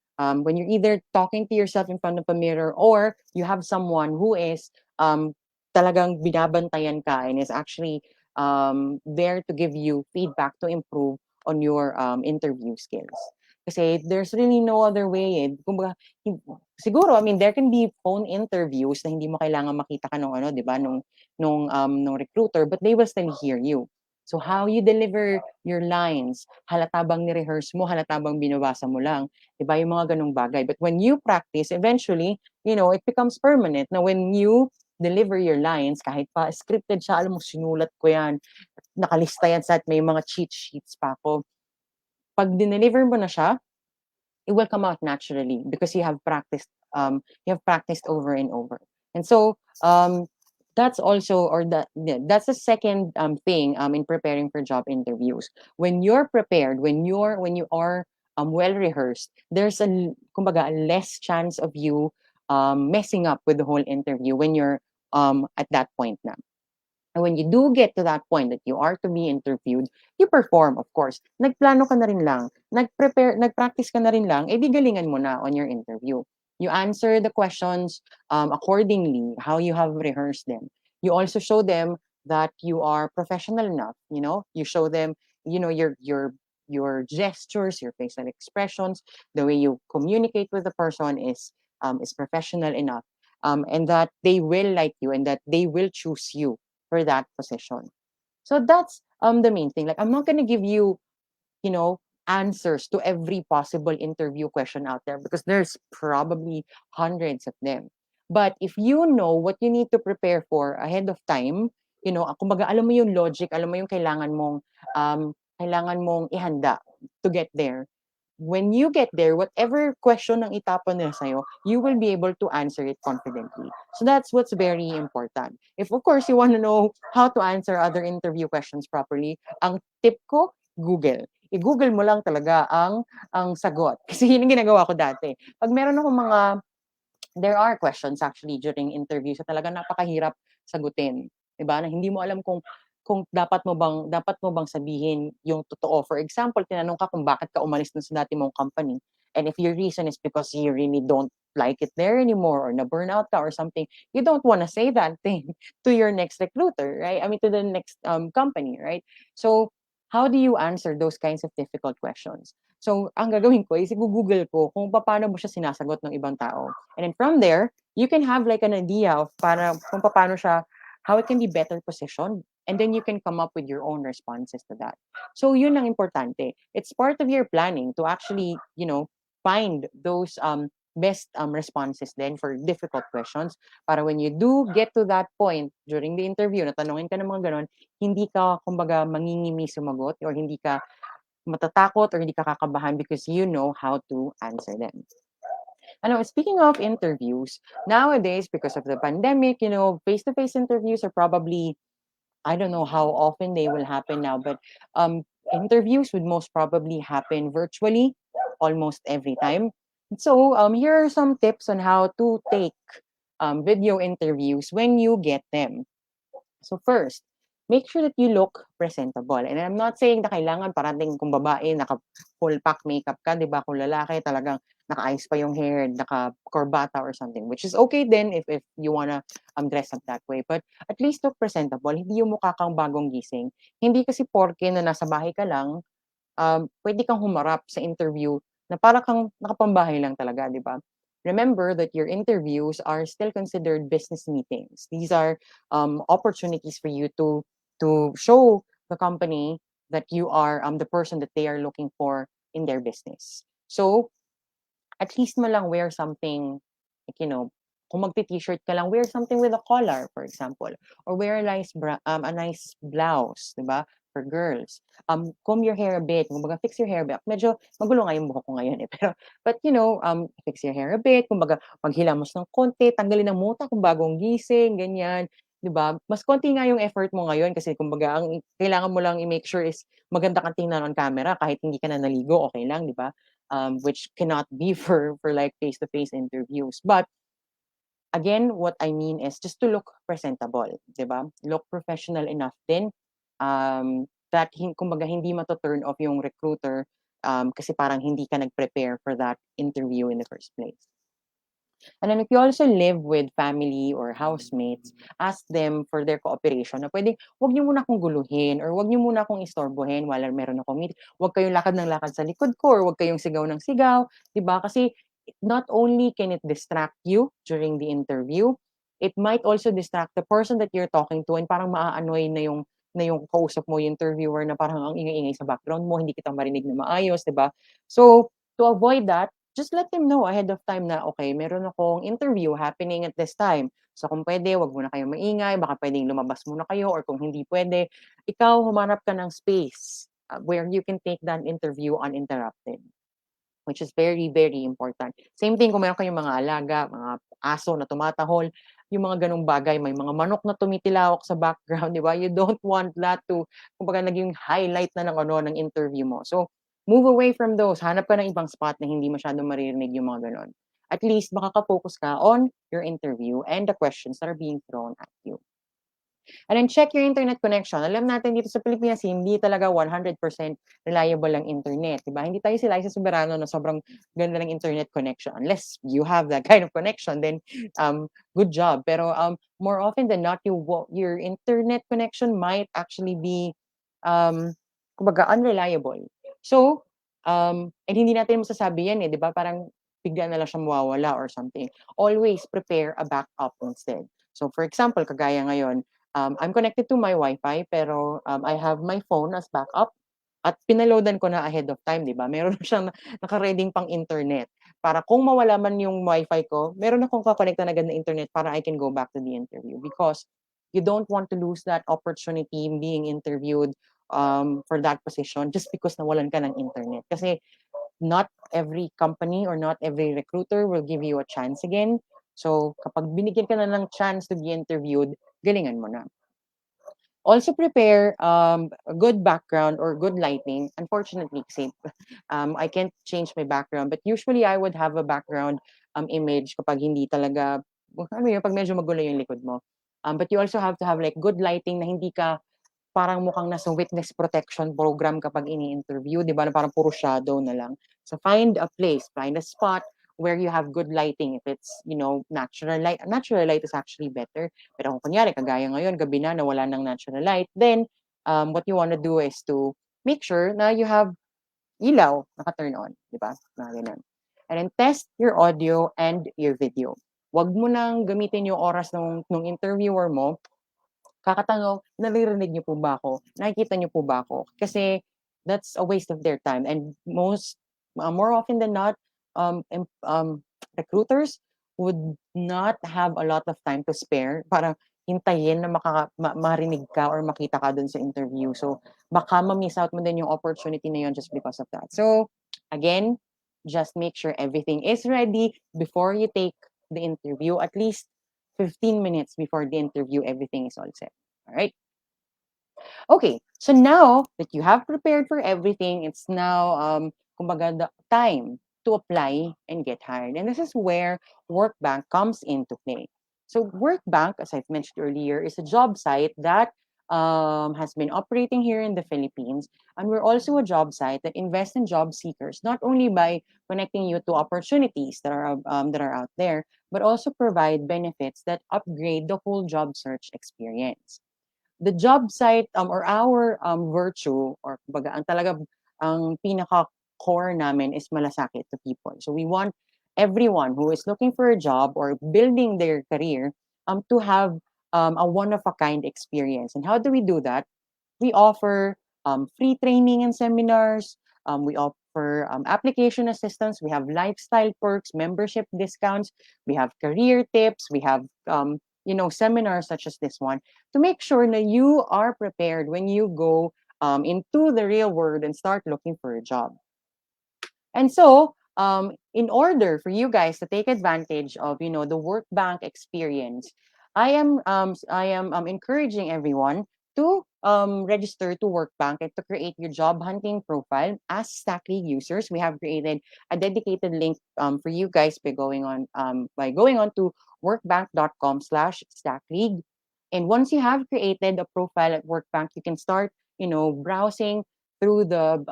talking to yourself in front of a mirror or you have someone who is talagang binabantayan ka and is actually there to give you feedback to improve on your interview skills. Kasi there's really no other way. Kumbaga, siguro, I mean, there can be phone interviews na hindi mo kailangan makita ka nung ano, 'di ba, nung recruiter, but they will still hear you. So how you deliver your lines, halata bang ni-rehearse mo, halata bang binabasa mo lang, 'di ba, yung mga ganung bagay. But when you practice, eventually, it becomes permanent na when you deliver your lines, kahit pa scripted siya, alam mo, sinulat ko yan, nakalista yan sa at may mga cheat sheets pa ako. Pag dineliver mo na siya, it will come out naturally because you have practiced over and over. And so that's also or that yeah, that's the second thing in preparing for job interviews. When you're prepared, when you are well rehearsed, there's kumbaga a less chance of you messing up with the whole interview when you're at that point na. And when you do get to that point that you are to be interviewed, you perform, of course. Nagplano ka na rin lang, nag-practice ka na rin lang, di galingan mo na on your interview. You answer the questions accordingly, how you have rehearsed them. You also show them that you are professional enough, you show them, your gestures, your facial expressions, the way you communicate with the person is professional enough. And that they will like you and that they will choose you for that position. So that's the main thing. Like I'm not gonna give you, you know, answers to every possible interview question out there because there's probably hundreds of them. But if you know what you need to prepare for ahead of time, kumbaga alam mo yung logic, alam mo yung kailangan mong ihanda to get there. When you get there, whatever question ang itapon nila sa'yo, you will be able to answer it confidently. So that's what's very important. If, of course, you want to know how to answer other interview questions properly, ang tip ko, Google. I-Google mo lang talaga ang sagot. Kasi yun ang ginagawa ko dati. Pag meron akong there are questions actually during interviews na talaga napakahirap sagutin. 'Di ba? Na hindi mo alam kung dapat mo bang sabihin yung totoo. For example, tinanong ka kung bakit ka umalis dun sa dati mong company. And if your reason is because you really don't like it there anymore or na-burnout ka or something, you don't want to say that thing to your next recruiter, right? I mean, to the next company, right? So, how do you answer those kinds of difficult questions? So, ang gagawin ko is i-google ko kung paano mo siya sinasagot ng ibang tao. And then from there, you can have like an idea of kung paano siya, how it can be better positioned. And then you can come up with your own responses to that. So, yun ang importante. It's part of your planning to actually, find those best responses then for difficult questions para when you do get to that point during the interview, natanungin ka ng mga ganon, hindi ka, kumbaga, mangingimi sumagot or hindi ka matatakot or hindi ka kakabahan because you know how to answer them. Ano, speaking of interviews, nowadays, because of the pandemic, face-to-face interviews are probably, I don't know how often they will happen now, but interviews would most probably happen virtually almost every time. So here are some tips on how to take video interviews when you get them. So first, make sure that you look presentable. And I'm not saying na kailangan parating kung babae, naka full pack makeup ka, 'di ba? Kung lalaki talagang naka-ayos pa yung hair, naka-corbata or something, which is okay then if you wanna dress up that way. But at least look presentable. Hindi yung mukha kang bagong gising. Hindi kasi porke na nasa bahay ka lang, pwede kang humarap sa interview na para kang nakapambahay lang talaga, di ba? Remember that your interviews are still considered business meetings. These are opportunities for you to show the company that you are the person that they are looking for in their business. So at least mo lang wear something, like, kung magti-t-shirt ka lang, wear something with a collar, for example. Or wear a nice blouse, di ba? For girls. Comb your hair a bit. Kumbaga, fix your hair a bit. Medyo magulo nga yung buhok ko ngayon eh. Pero, but fix your hair a bit. Kumbaga, maghilamos ng konti, tanggalin ng muta kung bagong gising, ganyan. 'Di ba? Mas konti nga yung effort mo ngayon kasi kumbaga ang kailangan mo lang i-make sure is maganda kang tingnan on camera kahit hindi ka na naligo, okay lang, 'di ba? Which cannot be for like face-to-face interviews. But again, what I mean is just to look presentable, 'di ba? Look professional enough din that kumbaga hindi mato-turn off yung recruiter kasi parang hindi ka nag-prepare for that interview in the first place. And then if you also live with family or housemates, ask them for their cooperation na pwedeng wag niyo muna akong guluhin or wag niyo muna akong istorbohin while meron akong meeting. Wag kayong lakad ng lakad sa likod ko or wag kayong sigaw ng sigaw, 'di ba? Kasi not only can it distract you during the interview, it might also distract the person that you're talking to and parang maa-annoy na yung kausap mo, yung interviewer na parang ang ingay-ingay sa background mo, hindi kita marinig na maayos, 'di ba? So, to avoid that, just let them know ahead of time na, okay, meron akong interview happening at this time. So kung pwede, wag muna kayong maingay, baka pwedeng lumabas muna kayo or kung hindi pwede, ikaw humanap ka ng space where you can take that interview uninterrupted, which is very, very important. Same thing kung meron kayong mga alaga, mga aso na tumatahol, yung mga ganong bagay, may mga manok na tumitilawak sa background, di ba? You don't want that to, kumbaga naging highlight na ng ng interview mo. So, move away from those. Hanap ka ng ibang spot na hindi masyadong maririnig yung mga ganon. At least makaka-focus ka on your interview and the questions that are being thrown at you. And then check your internet connection. Alam natin dito sa Pilipinas, hindi talaga 100% reliable ang internet. Diba? Hindi tayo sila sa soberano na sobrang ganda ng internet connection. Unless you have that kind of connection, then good job. Pero more often than not, your internet connection might actually be kumbaga unreliable. So, and hindi natin masasabi yan eh, di ba? Parang bigla na lang siya mawawala or something. Always prepare a backup instead. So, for example, kagaya ngayon, I'm connected to my Wi-Fi, pero I have my phone as backup at pinaloadan ko na ahead of time, di ba? Meron na siyang naka-ready pang internet. Para kung mawala man yung Wi-Fi ko, meron akong kakonekta na agad na internet para I can go back to the interview because you don't want to lose that opportunity being interviewed for that position just because nawalan ka ng internet. Kasi not every company or not every recruiter will give you a chance again. So, kapag binigyan ka na ng chance to be interviewed, galingan mo na. Also prepare a good background or good lighting. Unfortunately, kasi, I can't change my background, but usually I would have a background image kapag hindi talaga, ano yun, pag medyo magulo yung likod mo. But you also have to have like good lighting na hindi ka parang mukhang nasa witness protection program kapag ini-interview, 'di ba? Na parang puro shadow na lang. So find a place, find a spot where you have good lighting. If it's, natural light is actually better. Pero kung kunyari, kagaya ngayon, gabi na, nawala ng natural light, then what you want to do is to make sure na you have ilaw naka-turn on, 'di ba? Mga gano'n. And then test your audio and your video. 'Wag mo nang gamitin yung oras nung interviewer mo kakatanong, naririnig niyo po ba ako? Nakikita niyo po ba ako? Kasi that's a waste of their time. And more often than not, recruiters would not have a lot of time to spare para hintayin na marinig ka or makita ka dun sa interview. So, baka ma-miss out mo din yung opportunity na yun just because of that. So, again, just make sure everything is ready before you take the interview. At least 15 minutes before the interview, everything is all set. All right. Okay. So now that you have prepared for everything, it's now kumbaga the time to apply and get hired. And this is where WorkBank comes into play. So WorkBank, as I've mentioned earlier, is a job site that has been operating here in the Philippines. And we're also a job site that invests in job seekers, not only by connecting you to opportunities that are out there, but also provide benefits that upgrade the whole job search experience. The job site or our virtue or kumbaga ang talaga ang pinaka core namin is malasakit to people. So we want everyone who is looking for a job or building their career to have a one of a kind experience. And how do we do that? We offer free training and seminars. We offer application assistance. We have lifestyle perks, membership discounts. We have career tips. We have seminars such as this one to make sure that you are prepared when you go into the real world and start looking for a job. And so, in order for you guys to take advantage of, the work bank experience, I am encouraging everyone to register to Workbank and to create your job hunting profile as StackLeague users. We have created a dedicated link for you guys by going on to workbank.com/StackLeague. And once you have created a profile at Workbank, you can start, browsing through the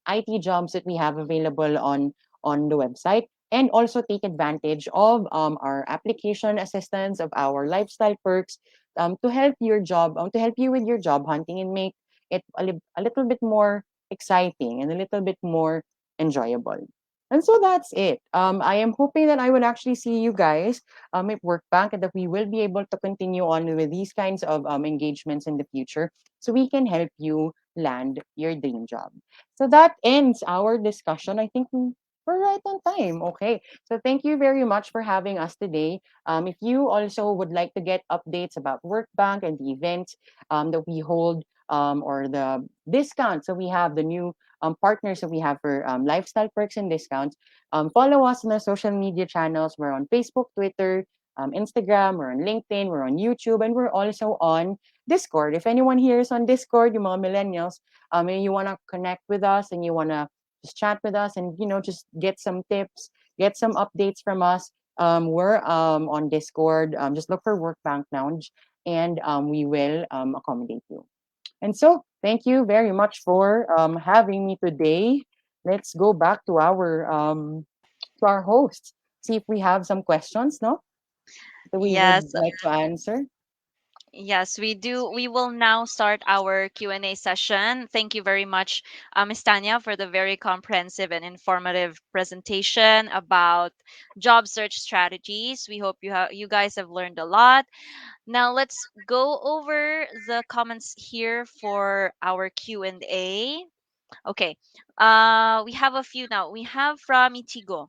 IT jobs that we have available on the website, and also take advantage of our application assistance, of our lifestyle perks, to help you with your job hunting and make it a little bit more exciting and a little bit more enjoyable. And so that's it. I am hoping that I would actually see you guys at Workbank and that we will be able to continue on with these kinds of engagements in the future so we can help you land your dream job. So that ends our discussion. I think we're right on time. Okay. So thank you very much for having us today. If you also would like to get updates about Workbank and the events that we hold or the discounts, so we have the new partners that we have for lifestyle perks and discounts, follow us on our social media channels. We're on Facebook, Twitter, Instagram, we're on LinkedIn, we're on YouTube, and we're also on Discord. If anyone here is on Discord, you mga millennials, and you want to connect with us and you want to just chat with us and just get some tips, get some updates from us. We're on Discord. Just look for Workbank Lounge, and we will accommodate you. And so, thank you very much for having me today. Let's go back to our hosts. See if we have some questions, no, that we would Yes, like to answer. yes, we do. We will now start our Q&A session. Thank you very much, Ms. Tanya, for the very comprehensive and informative presentation about job search strategies. We hope you guys have learned a lot. Now let's go over the comments here for our Q&A. Okay. We have a few now. We have from Itigo.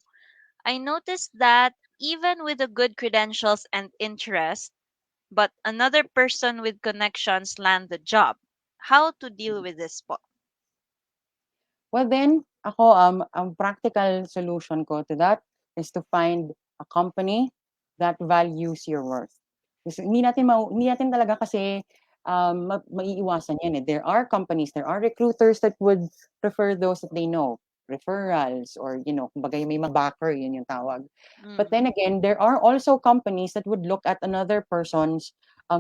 I noticed that even with the good credentials and interest, but another person with connections land the job. How to deal with this po? Well then, ako, ang practical solution ko to that is to find a company that values your worth. Kasi hindi natin talaga kasi maiiwasan yan eh. There are companies, there are recruiters that would prefer those that they know. Referrals or, kumbaga may mga backer, yun yung tawag. But then Mm, again, there are also companies that would look at another person's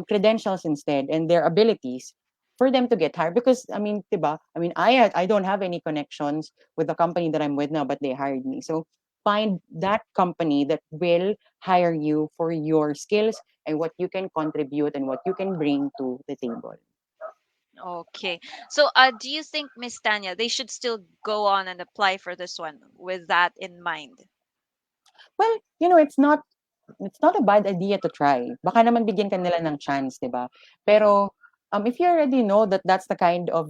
credentials instead and their abilities for them to get hired because I mean, 'di ba? I mean, I don't have any connections with the company that I'm with now, but they hired me. So find that company that will hire you for your skills and what you can contribute and what you can bring to the table. Okay. So, do you think, Miss Tanya, they should still go on and apply for this one with that in mind? Well, it's not a bad idea to try. Baka naman bigyan ka nila ng chance, 'di ba? Pero if you already know that that's the kind of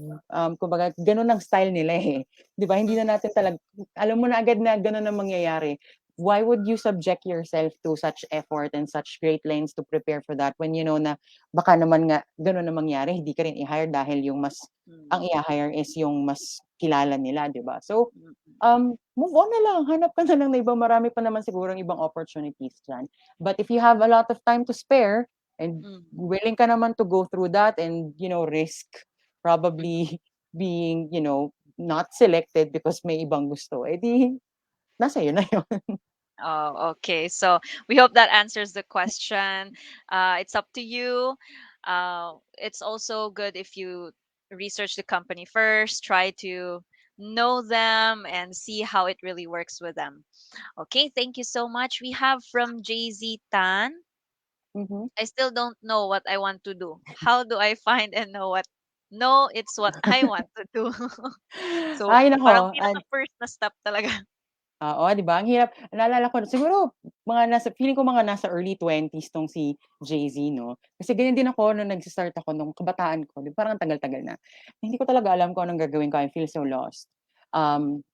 kumbaga ganun ang style nila eh. 'Di ba? Hindi na natin talaga alam mo na agad na ganun ang mangyayari. Why would you subject yourself to such effort and such great lengths to prepare for that when you know na baka naman nga ganun ang mangyari, hindi ka rin i-hire dahil yung mas ang Mm, i-hire is yung mas kilala nila, 'di ba? So, mm, move on na lang, hanap ka na lang ng ibang marami pa naman sigurong ibang opportunities diyan. But if you have a lot of time to spare and mm, willing ka naman to go through that and, risk mm. probably being, not selected because may ibang gusto, di nasa iyo na yun. Oh, okay. So we hope that answers the question. It's up to you. It's also good if you research the company first, try to know them and see how it really works with them. Okay, thank you so much. We have from JZ Tan. Mhm. I still don't know what I want to do. How do I find and know what? No, it's what I want to do. So, Ay parang naku, pinaka-first na step talaga. oo, 'di ba? Ang hirap. Naalala ko siguro feeling ko mga nasa early 20s 'tong si Jay-Z 'no. Kasi ganyan din ako nung nagsa-start ako nung kabataan ko, 'di parang ang tagal-tagal na. Hindi ko talaga alam kung anong gagawin ko, I feel so lost. Um,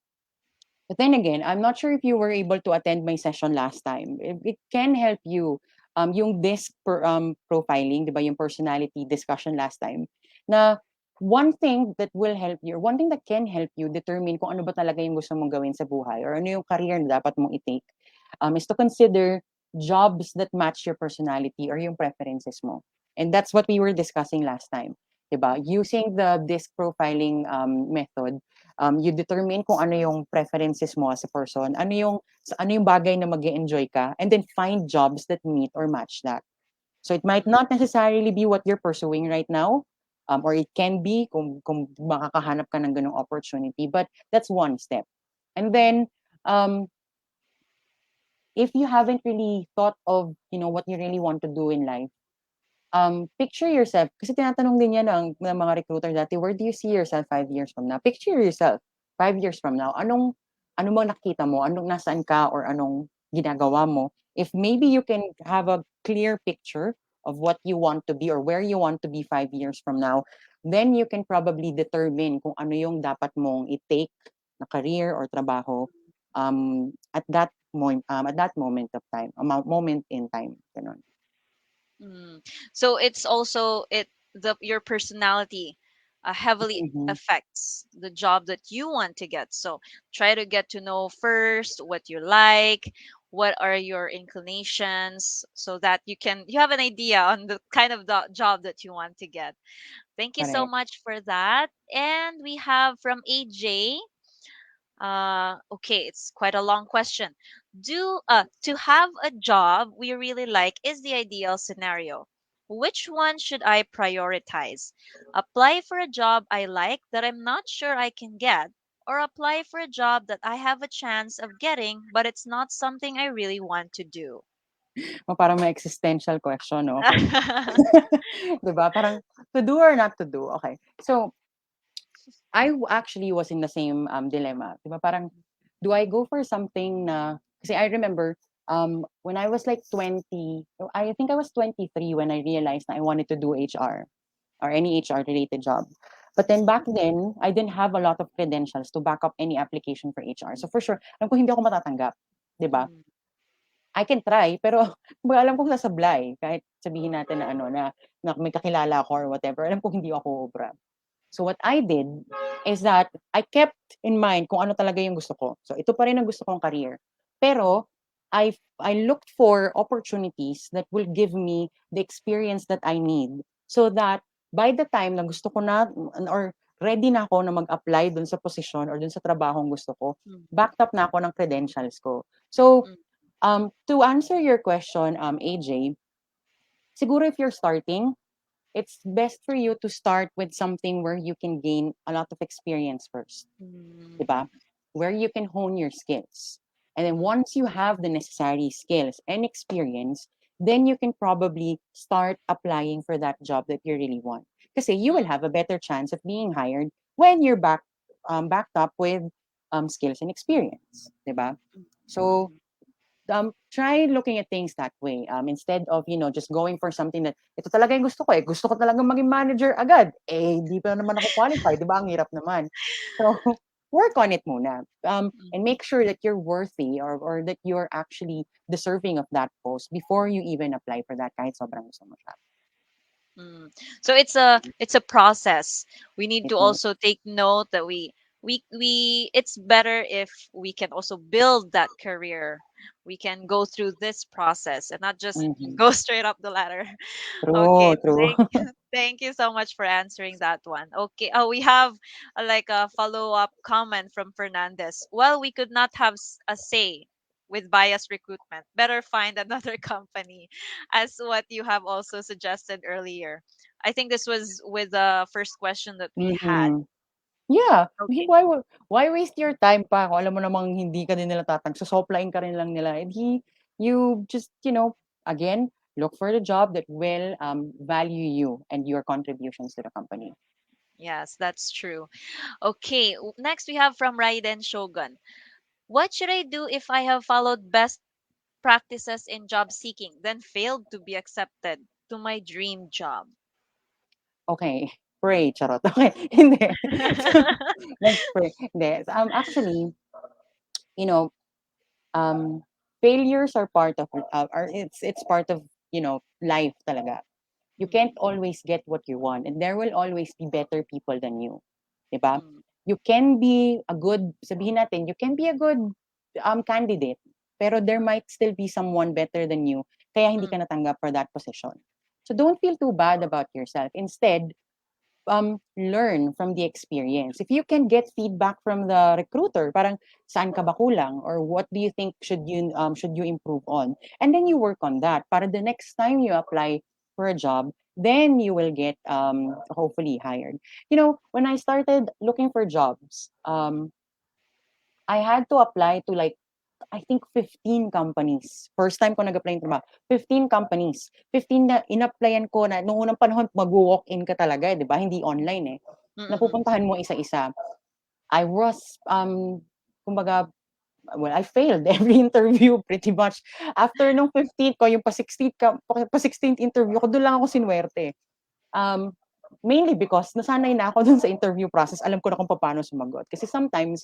But then again, I'm not sure if you were able to attend my session last time. It can help you. Yung profiling, di ba, yung personality discussion last time, na one thing that will help you, or one thing that can help you determine kung ano ba talaga yung gusto mong gawin sa buhay, or ano yung career na dapat mong i-take, is to consider jobs that match your personality or yung preferences mo. And that's what we were discussing last time. Diba? Using the disc profiling method, you determine kung ano yung preferences mo as a person, ano yung bagay na mag-enjoy ka, and then find jobs that meet or match that. So it might not necessarily be what you're pursuing right now, or it can be kung makakahanap ka ng ganong opportunity, but that's one step. And then, um, if you haven't really thought of, what you really want to do in life, picture yourself, kasi tinatanong din yan ng mga recruiter dati, where do you see yourself 5 years from now? Picture yourself 5 years from now. Ano bang nakita mo? Anong nasaan ka or anong ginagawa mo? If maybe you can have a clear picture of what you want to be or where you want to be 5 years from now, then you can probably determine kung ano yung dapat mong i-take na career or trabaho at that moment of time, moment in time. Ganun. Mm. So it's also the your personality heavily Mhm. affects the job that you want to get. So try to get to know first what you like, what are your inclinations, so that you have an idea on the kind of job that you want to get. Thank you so Correct. much for that. And we have from AJ. Okay, it's quite a long question. To have a job we really like is the ideal scenario. Which one should I prioritize? Apply for a job I like that I'm not sure I can get, or apply for a job that I have a chance of getting, but it's not something I really want to do? O parang may existential question, no? Okay. 'Di ba? Parang to do or not to do. Okay. So, actually was in the same dilemma. 'Di ba? Parang do I go for something na kasi I remember when I was like 20, I think I was 23 when I realized na I wanted to do HR or any HR related job. But then back then, I didn't have a lot of credentials to back up any application for HR. So for sure, alam ko hindi ako matatanggap, 'di ba? Mm, I can try, pero kumbaga alam kong sasablay kahit sabihin natin na ano na may kakilala ako or whatever, alam kong hindi ako obra. So what I did is that I kept in mind kung ano talaga yung gusto ko. So ito pa rin ang gusto kong career. Pero I looked for opportunities that will give me the experience that I need so that by the time na gusto ko na or ready na ako na mag-apply dun sa posisyon or dun sa trabahong gusto ko, mm, backed up na ako ng credentials ko. So mm, to answer your question, AJ, siguro if you're starting, it's best for you to start with something where you can gain a lot of experience first, mm, diba? Where you can hone your skills. And then mm, once you have the necessary skills and experience, then you can probably start applying for that job that you really want. Kasi you will have a better chance of being hired when you're backed up with skills and experience, 'di ba? So Mm-hmm. try looking at things that way. Instead of, just going for something that, ito talaga yung gusto ko eh. Gusto ko talaga maging manager agad. Eh, di pa naman ako qualified. Di ba? Ang hirap naman. So, work on it muna. And Mm-hmm. make sure that you're worthy or that you're actually deserving of that post before you even apply for that kahit sobrang gusto mo siya. Mm. So it's a process. We need It to is. also take note that we it's better if we can also build that career. We can go through this process and not just Mhm. go straight up the ladder. True, Okay, true. thank you so much for answering that one. Okay. Oh, we have like a follow-up comment from Fernandez. Well, we could not have a say with bias recruitment. Better find another company, as what you have also suggested earlier. I think this was with the first question that we had. Mhm. Yeah, Okay. why waste your time pa kung alam mo namang hindi ka din nila sosoplain ka rin lang nila, and you just, again, look for the job that will value you and your contributions to the company. Yes, that's true. Okay. Next we have from Raiden Shogun. What should I do if I have followed best practices in job seeking, then failed to be accepted to my dream job? Okay, pray, charot. Okay, hindi. So, let's pray. Hindi. Actually, you know, um, failures are part of it's part of life talaga. You Mm, can't always get what you want, and there will always be better people than you, 'di ba? mm, You can be a good, sabihin natin, you can be a good candidate, pero there might still be someone better than you, kaya hindi mm, ka natanggap for that position. So don't feel too bad about yourself. Instead, learn from the experience. If you can get feedback from the recruiter, parang saan ka ba kulang, or what do you think should you improve on, and then you mm, work on that. Para the next time you apply for a job, then you will get hopefully hired. When I started looking for jobs, I had to apply to, like, I think 15 companies. First time ko nag-apply ng trabaho, 15 companies. 15 na in-applyan ko na noong unang panahon magwo-walk-in ka talaga, eh, 'di ba? Hindi online, eh. mm, mm, Napupuntahan mo isa-isa. I was, kumbaga, well, I failed every interview pretty much. After nung 15th ko, yung pa 16th interview ko, dun lang ako sinuwerte. Um, Mainly because nasanay na ako dun sa interview process. Alam ko na kung paano sumagot. Kasi sometimes,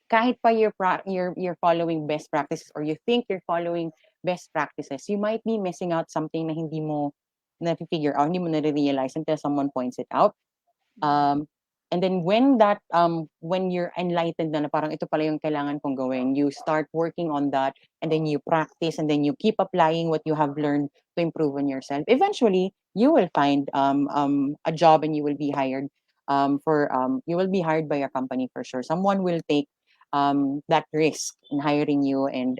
kahit pa you're following best practices, or you think you're following best practices, you might be missing out something na hindi mo na-figure out, hindi mo na-realize until someone points it out. mm, Um, and then when you're enlightened na parang ito pala yung kailangan kong gawin, you start working on that, and then you practice, and then you keep applying what you have learned to improve on yourself. Eventually, you will find a job, and you will be hired by a company for sure. Someone will take that risk in hiring you, and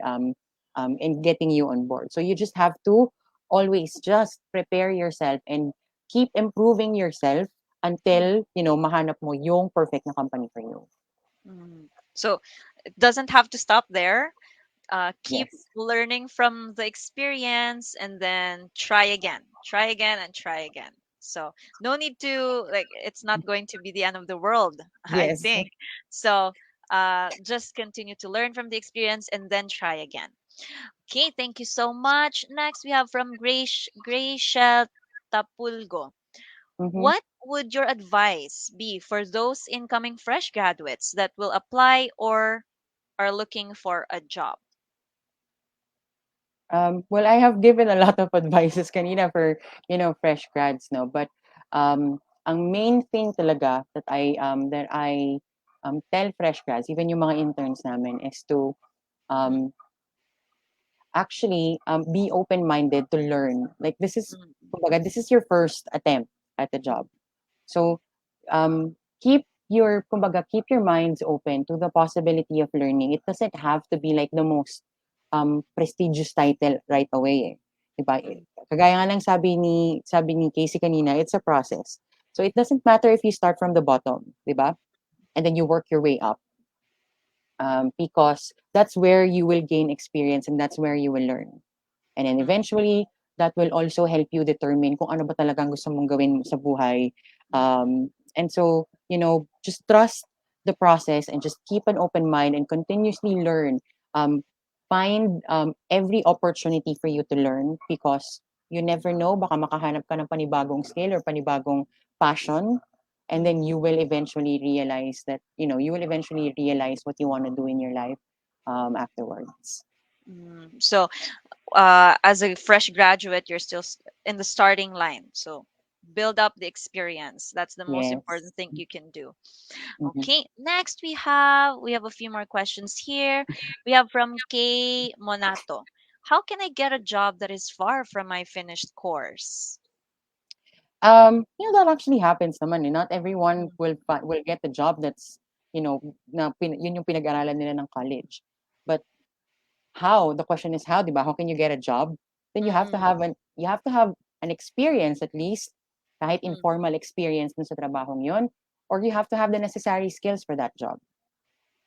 getting you on board. So you just have to always just prepare yourself and keep improving yourself mm, until, mahanap mo yung perfect na company for you. mm. So it doesn't have to stop there. Keep Yes. learning from the experience and then try again and try again. So no need to, like, it's not going to be the end of the world. I Yes. think so. Just continue to learn from the experience and then try again. Okay, thank you so much. Next we have from Gracia Tapulgo. Mm-hmm. What would your advice be for those incoming fresh graduates that will apply or are looking for a job? Well, I have given a lot of advices kanina for, fresh grads, no? But ang main thing talaga that I tell fresh grads, even yung mga interns namin, is to Mm, um, actually be open-minded to learn. Like, mm, kumbaga, this is your first attempt at the job. So, keep your minds open to the possibility of learning. It doesn't have to be like the most prestigious title right away, eh. 'Di ba? mm, Kagaya nga ng sabi ni Casey kanina, it's a process. So it doesn't matter if you start from the bottom, 'di ba? And then you work your way up. Because that's where you will gain experience, and that's where you will learn. And then mm, eventually, that will also help you determine kung ano ba talagang gusto mong gawin sa buhay. And so, just trust the process and just keep an open mind and continuously learn. Find every opportunity for you to learn because you never know, baka makahanap ka ng panibagong skill or panibagong passion. And then Mm. you will eventually realize what you want to do in your life afterwards. So, as a fresh graduate, you're still in the starting line. So, build up the experience. That's the most Yes. important thing you can do. Mhm. Okay. Next, we have a few more questions here. We have from K Monato. How can I get a job that is far from my finished course? That actually happens naman eh. Not everyone Mm, will get the job that's, yun yung pinag-aralan nila ng college. But how? The question is how, 'di ba? How can you get a job? Then mm, you have to have an experience at least, kahit mm, informal experience dun sa trabahong yun, or you have to have the necessary skills for that job.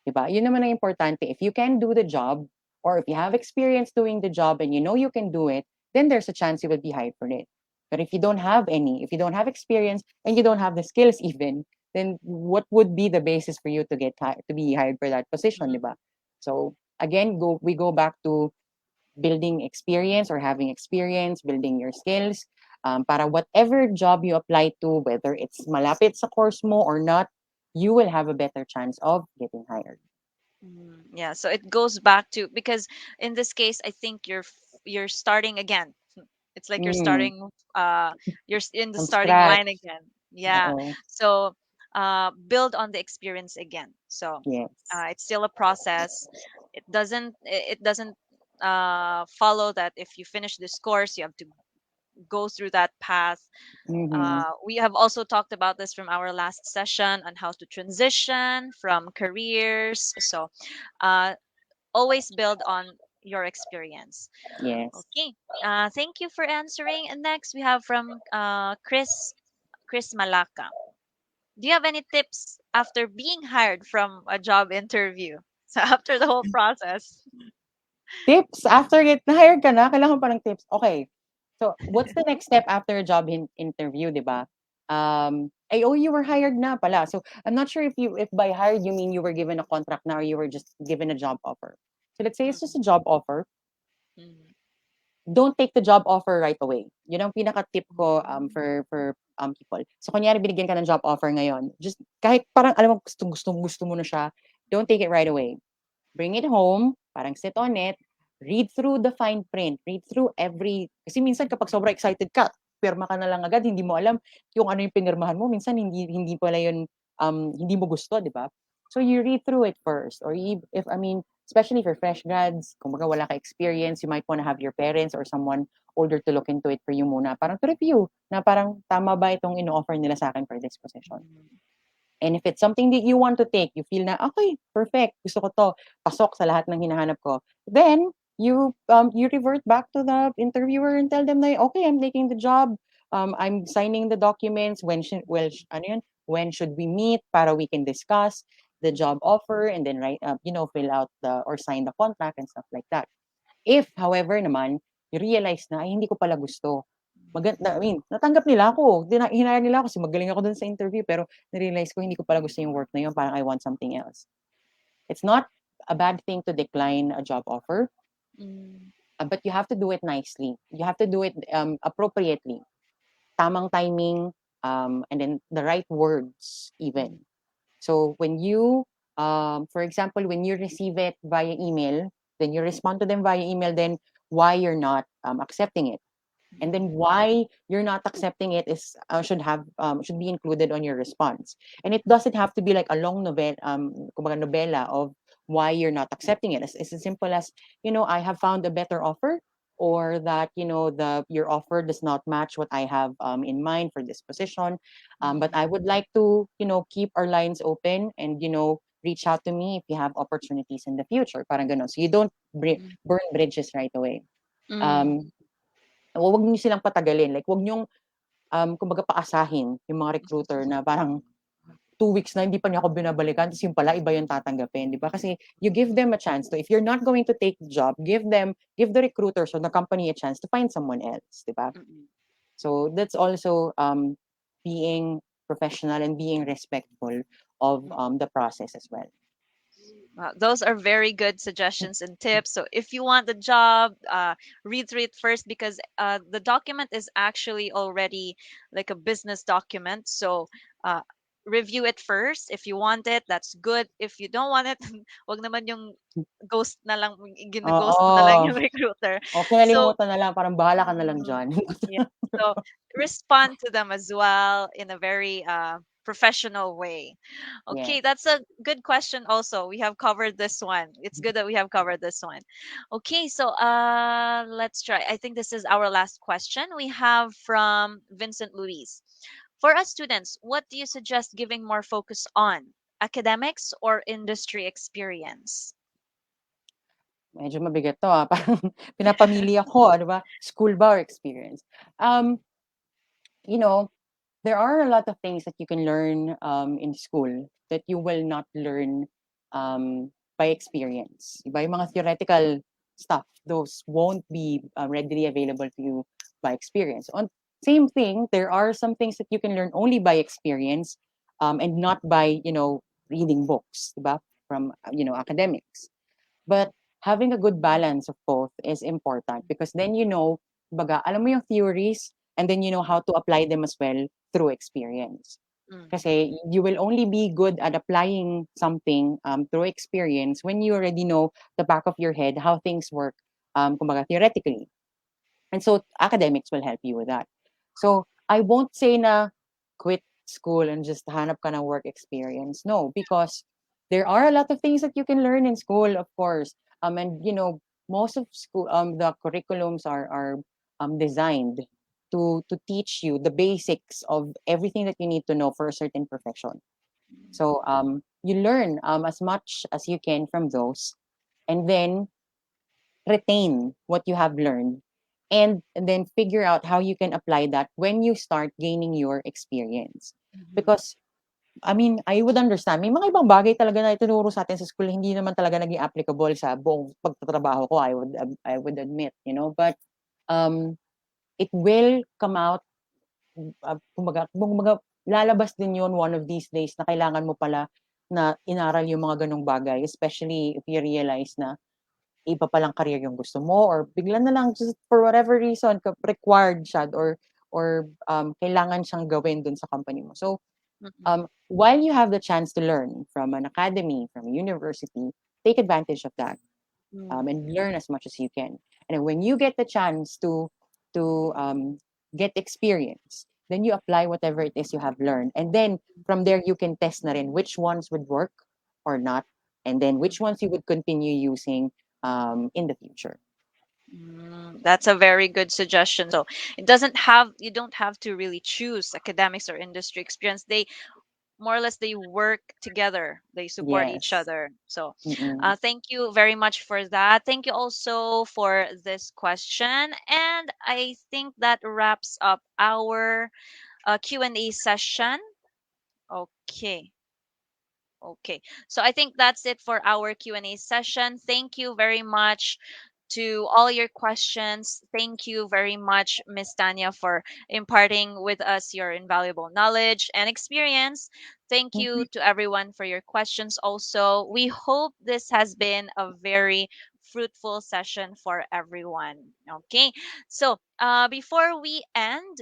'Di ba? Yun naman ang importante. If you can do the job or if you have experience doing the job and you know you can do it, then there's a chance you will be hired for it. But if you don't have experience and you don't have the skills even, then what would be the basis for you to to be hired for that position, 'di mm, ba? So again, we go back to building experience or having experience, building your skills, para whatever job you apply to, whether it's malapit sa course mo or not, you will have a better chance of getting hired. Yeah. So it goes back to, because in this case, I think you're starting again. It's like you're Mm, starting. In the from starting line scratch. again. Yeah. Oo. So build on the experience again. So Yes. it's still a process. It doesn't follow that if you finish this course you have to go through that path. Mhm. We have also talked about this from our last session on how to transition from careers. So uh, always build on your experience. Yes. Okay. Thank you for answering. And next we have from Chris Malaka. Do you have any tips after being hired from a job interview? So after the whole process. Tips after na-hire ka na, kailangan pa ng tips. Okay. So, what's the next step after a job interview, 'di ba? You were hired na pala. So, I'm not sure if by hired you mean you were given a contract na or you were just given a job offer. So, let's say it's just Mm, a job offer. mm, Don't take the job offer right away. Yun ang pinaka-tip ko mm, for people. So kunyari binigyan ka ng job offer ngayon, just kahit parang alam mo gusto mo na siya, don't take it right away. Bring it home, parang sit on it, read through the fine print, read through kasi minsan kapag sobrang excited ka, pirma ka na lang agad, hindi mo alam yung ano yung pinirmahan mo, minsan hindi pala yun hindi mo gusto, 'di ba? So you read through it first or if I mean especially for fresh grads, kung baga wala ka experience, you might want to have your parents or someone older to look into it for you muna. Parang to review na parang tama ba itong ino-offer nila sa akin for this position. mm, And if it's something that you want to take, you feel na, okay, perfect, gusto ko to, pasok sa lahat ng hinahanap ko. Then, you revert back to the interviewer and tell them na, okay, I'm taking the job, I'm signing the documents, when should we meet para we can discuss the job offer and then fill out or sign the contract and stuff like that. If, however naman, you realize na, ay, hindi ko pala gusto. I mean, natanggap nila ako. Hinire nila ako kasi magaling ako dun sa interview, pero na-realize ko hindi ko pala gusto yung work na yun. Parang I want something else. It's not a bad thing to decline a job offer, mm, but you have to do it nicely. You have to do it appropriately. Tamang timing, and then the right words even. mm, So for example, when you receive it via email, then you respond to them via email, then why you're not accepting it. And then mm, why you're not accepting it is should be included on your response. And it doesn't have to be like a long kumbaga novela of why you're not accepting it. It's as simple as, I have found a better offer, or that your offer does not match what I have in mind for this position. But mm, I would like to keep our lines open and reach out to me if you have opportunities in the future. Parang ganon. So you don't mm, burn bridges right away. mm, Um, Wag niyo silang patagalin, like wag niyong, kumbaga paasahin yung mga recruiter na parang 2 weeks na hindi pa niya ako binabalikan tapos yung pala iba yung tatanggapin, 'di ba? Kasi you give them a chance to if you're not going to take the job, give the recruiters or the company a chance to find someone else, 'di ba? Mm-mm. So that's also being professional and being respectful of the process as well. Wow, those are very good suggestions and tips. So if you want the job, read through it first because the document is actually already like a business document. So uh, review it first. If you want it, that's good. If you don't want it, wag naman yung ghost na lang, ghost mo na lang Oo. yung recruiter. O So kinalimutan na lang, parang bahala ka na lang mm, diyan. yeah. So respond to them as well in a very professional way. Okay, Yes. that's a good question also. We have covered this one. It's good that we have covered this one. Okay, so let's try. I think this is our last question. We have from Vincent Luis. For us students, what do you suggest giving more focus on? Academics or industry experience? Medyo mabigat 'to, parang pinapamili ako, 'di ba? School ba or experience? Um, you know, there are a lot of things that you can learn in school that you will not learn by experience. Iba yung mga theoretical stuff, those won't be readily available to you by experience. On same thing, there are some things that you can learn only by experience and not by reading books, diba? From academics. But having a good balance of both is important because then baga, alam mo yung theories and then you know how to apply them as well through experience. Mm, Kasi you will only be good at applying something through experience when you already know the back of your head how things work, kumbaga, theoretically. And so academics will help you with that. So I won't say na quit school and just hanap ka ng work experience. No, because there are a lot of things that you can learn in school, of course. And most of school the curriculums are designed to teach you the basics of everything that you need to know for a certain profession. So you learn as much as you can from those, and then retain what you have learned and then figure out how you can apply that when you start gaining your experience. mhm, Because, I mean, I would understand. May mga ibang bagay talaga na itinuro sa atin sa school hindi naman talaga naging applicable sa buong pagtatrabaho ko, I would admit, But it will come out, kumbaga, lalabas din yon one of these days na kailangan mo pala na inaral yung mga ganong bagay, especially if you realize na iba palang career yung gusto mo or bigla na lang just for whatever reason required siya or kailangan siyang gawin dun sa company mo. So mhm, while you have the chance to learn from an academy, from a university, take advantage of that mm, and learn as much as you can. And when you get the chance to get experience, then you apply whatever it is you have learned, and then from there you can test na rin which ones would work or not, and then which ones you would continue using in the future. That's a very good suggestion. So it doesn't have you don't have to really choose academics or industry experience. They more or less they work together. They support each Yes. other. So Mm-mm. thank you very much for that. Thank you also for this question. And I think that wraps up our Q&A session. Okay. Okay. So I think that's it for our Q&A session. Thank you very much to all your questions. Thank you very much, Miss Tanya, for imparting with us your invaluable knowledge and experience. Thank you Mhm. to everyone for your questions also. We hope this has been a very fruitful session for everyone. Okay. So before we end,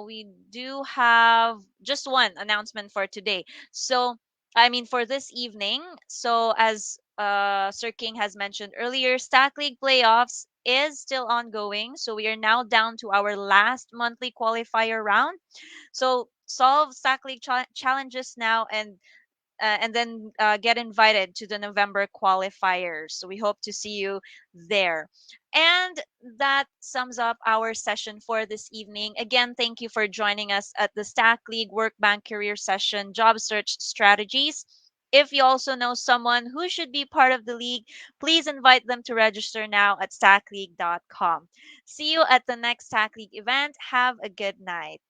we do have just one announcement for today. So I mean, for this evening. So, as Sir King has mentioned earlier, Stack League playoffs is still ongoing. So, we are now down to our last monthly qualifier round. So, solve Stack League challenges now and then get invited to the November qualifiers. So we hope to see you there. And that sums up our session for this evening. Again, thank you for joining us at the Stack League Workbank Career Session Job Search Strategies. If you also know someone who should be part of the league, please invite them to register now at stackleague.com. See you at the next Stack League event. Have a good night.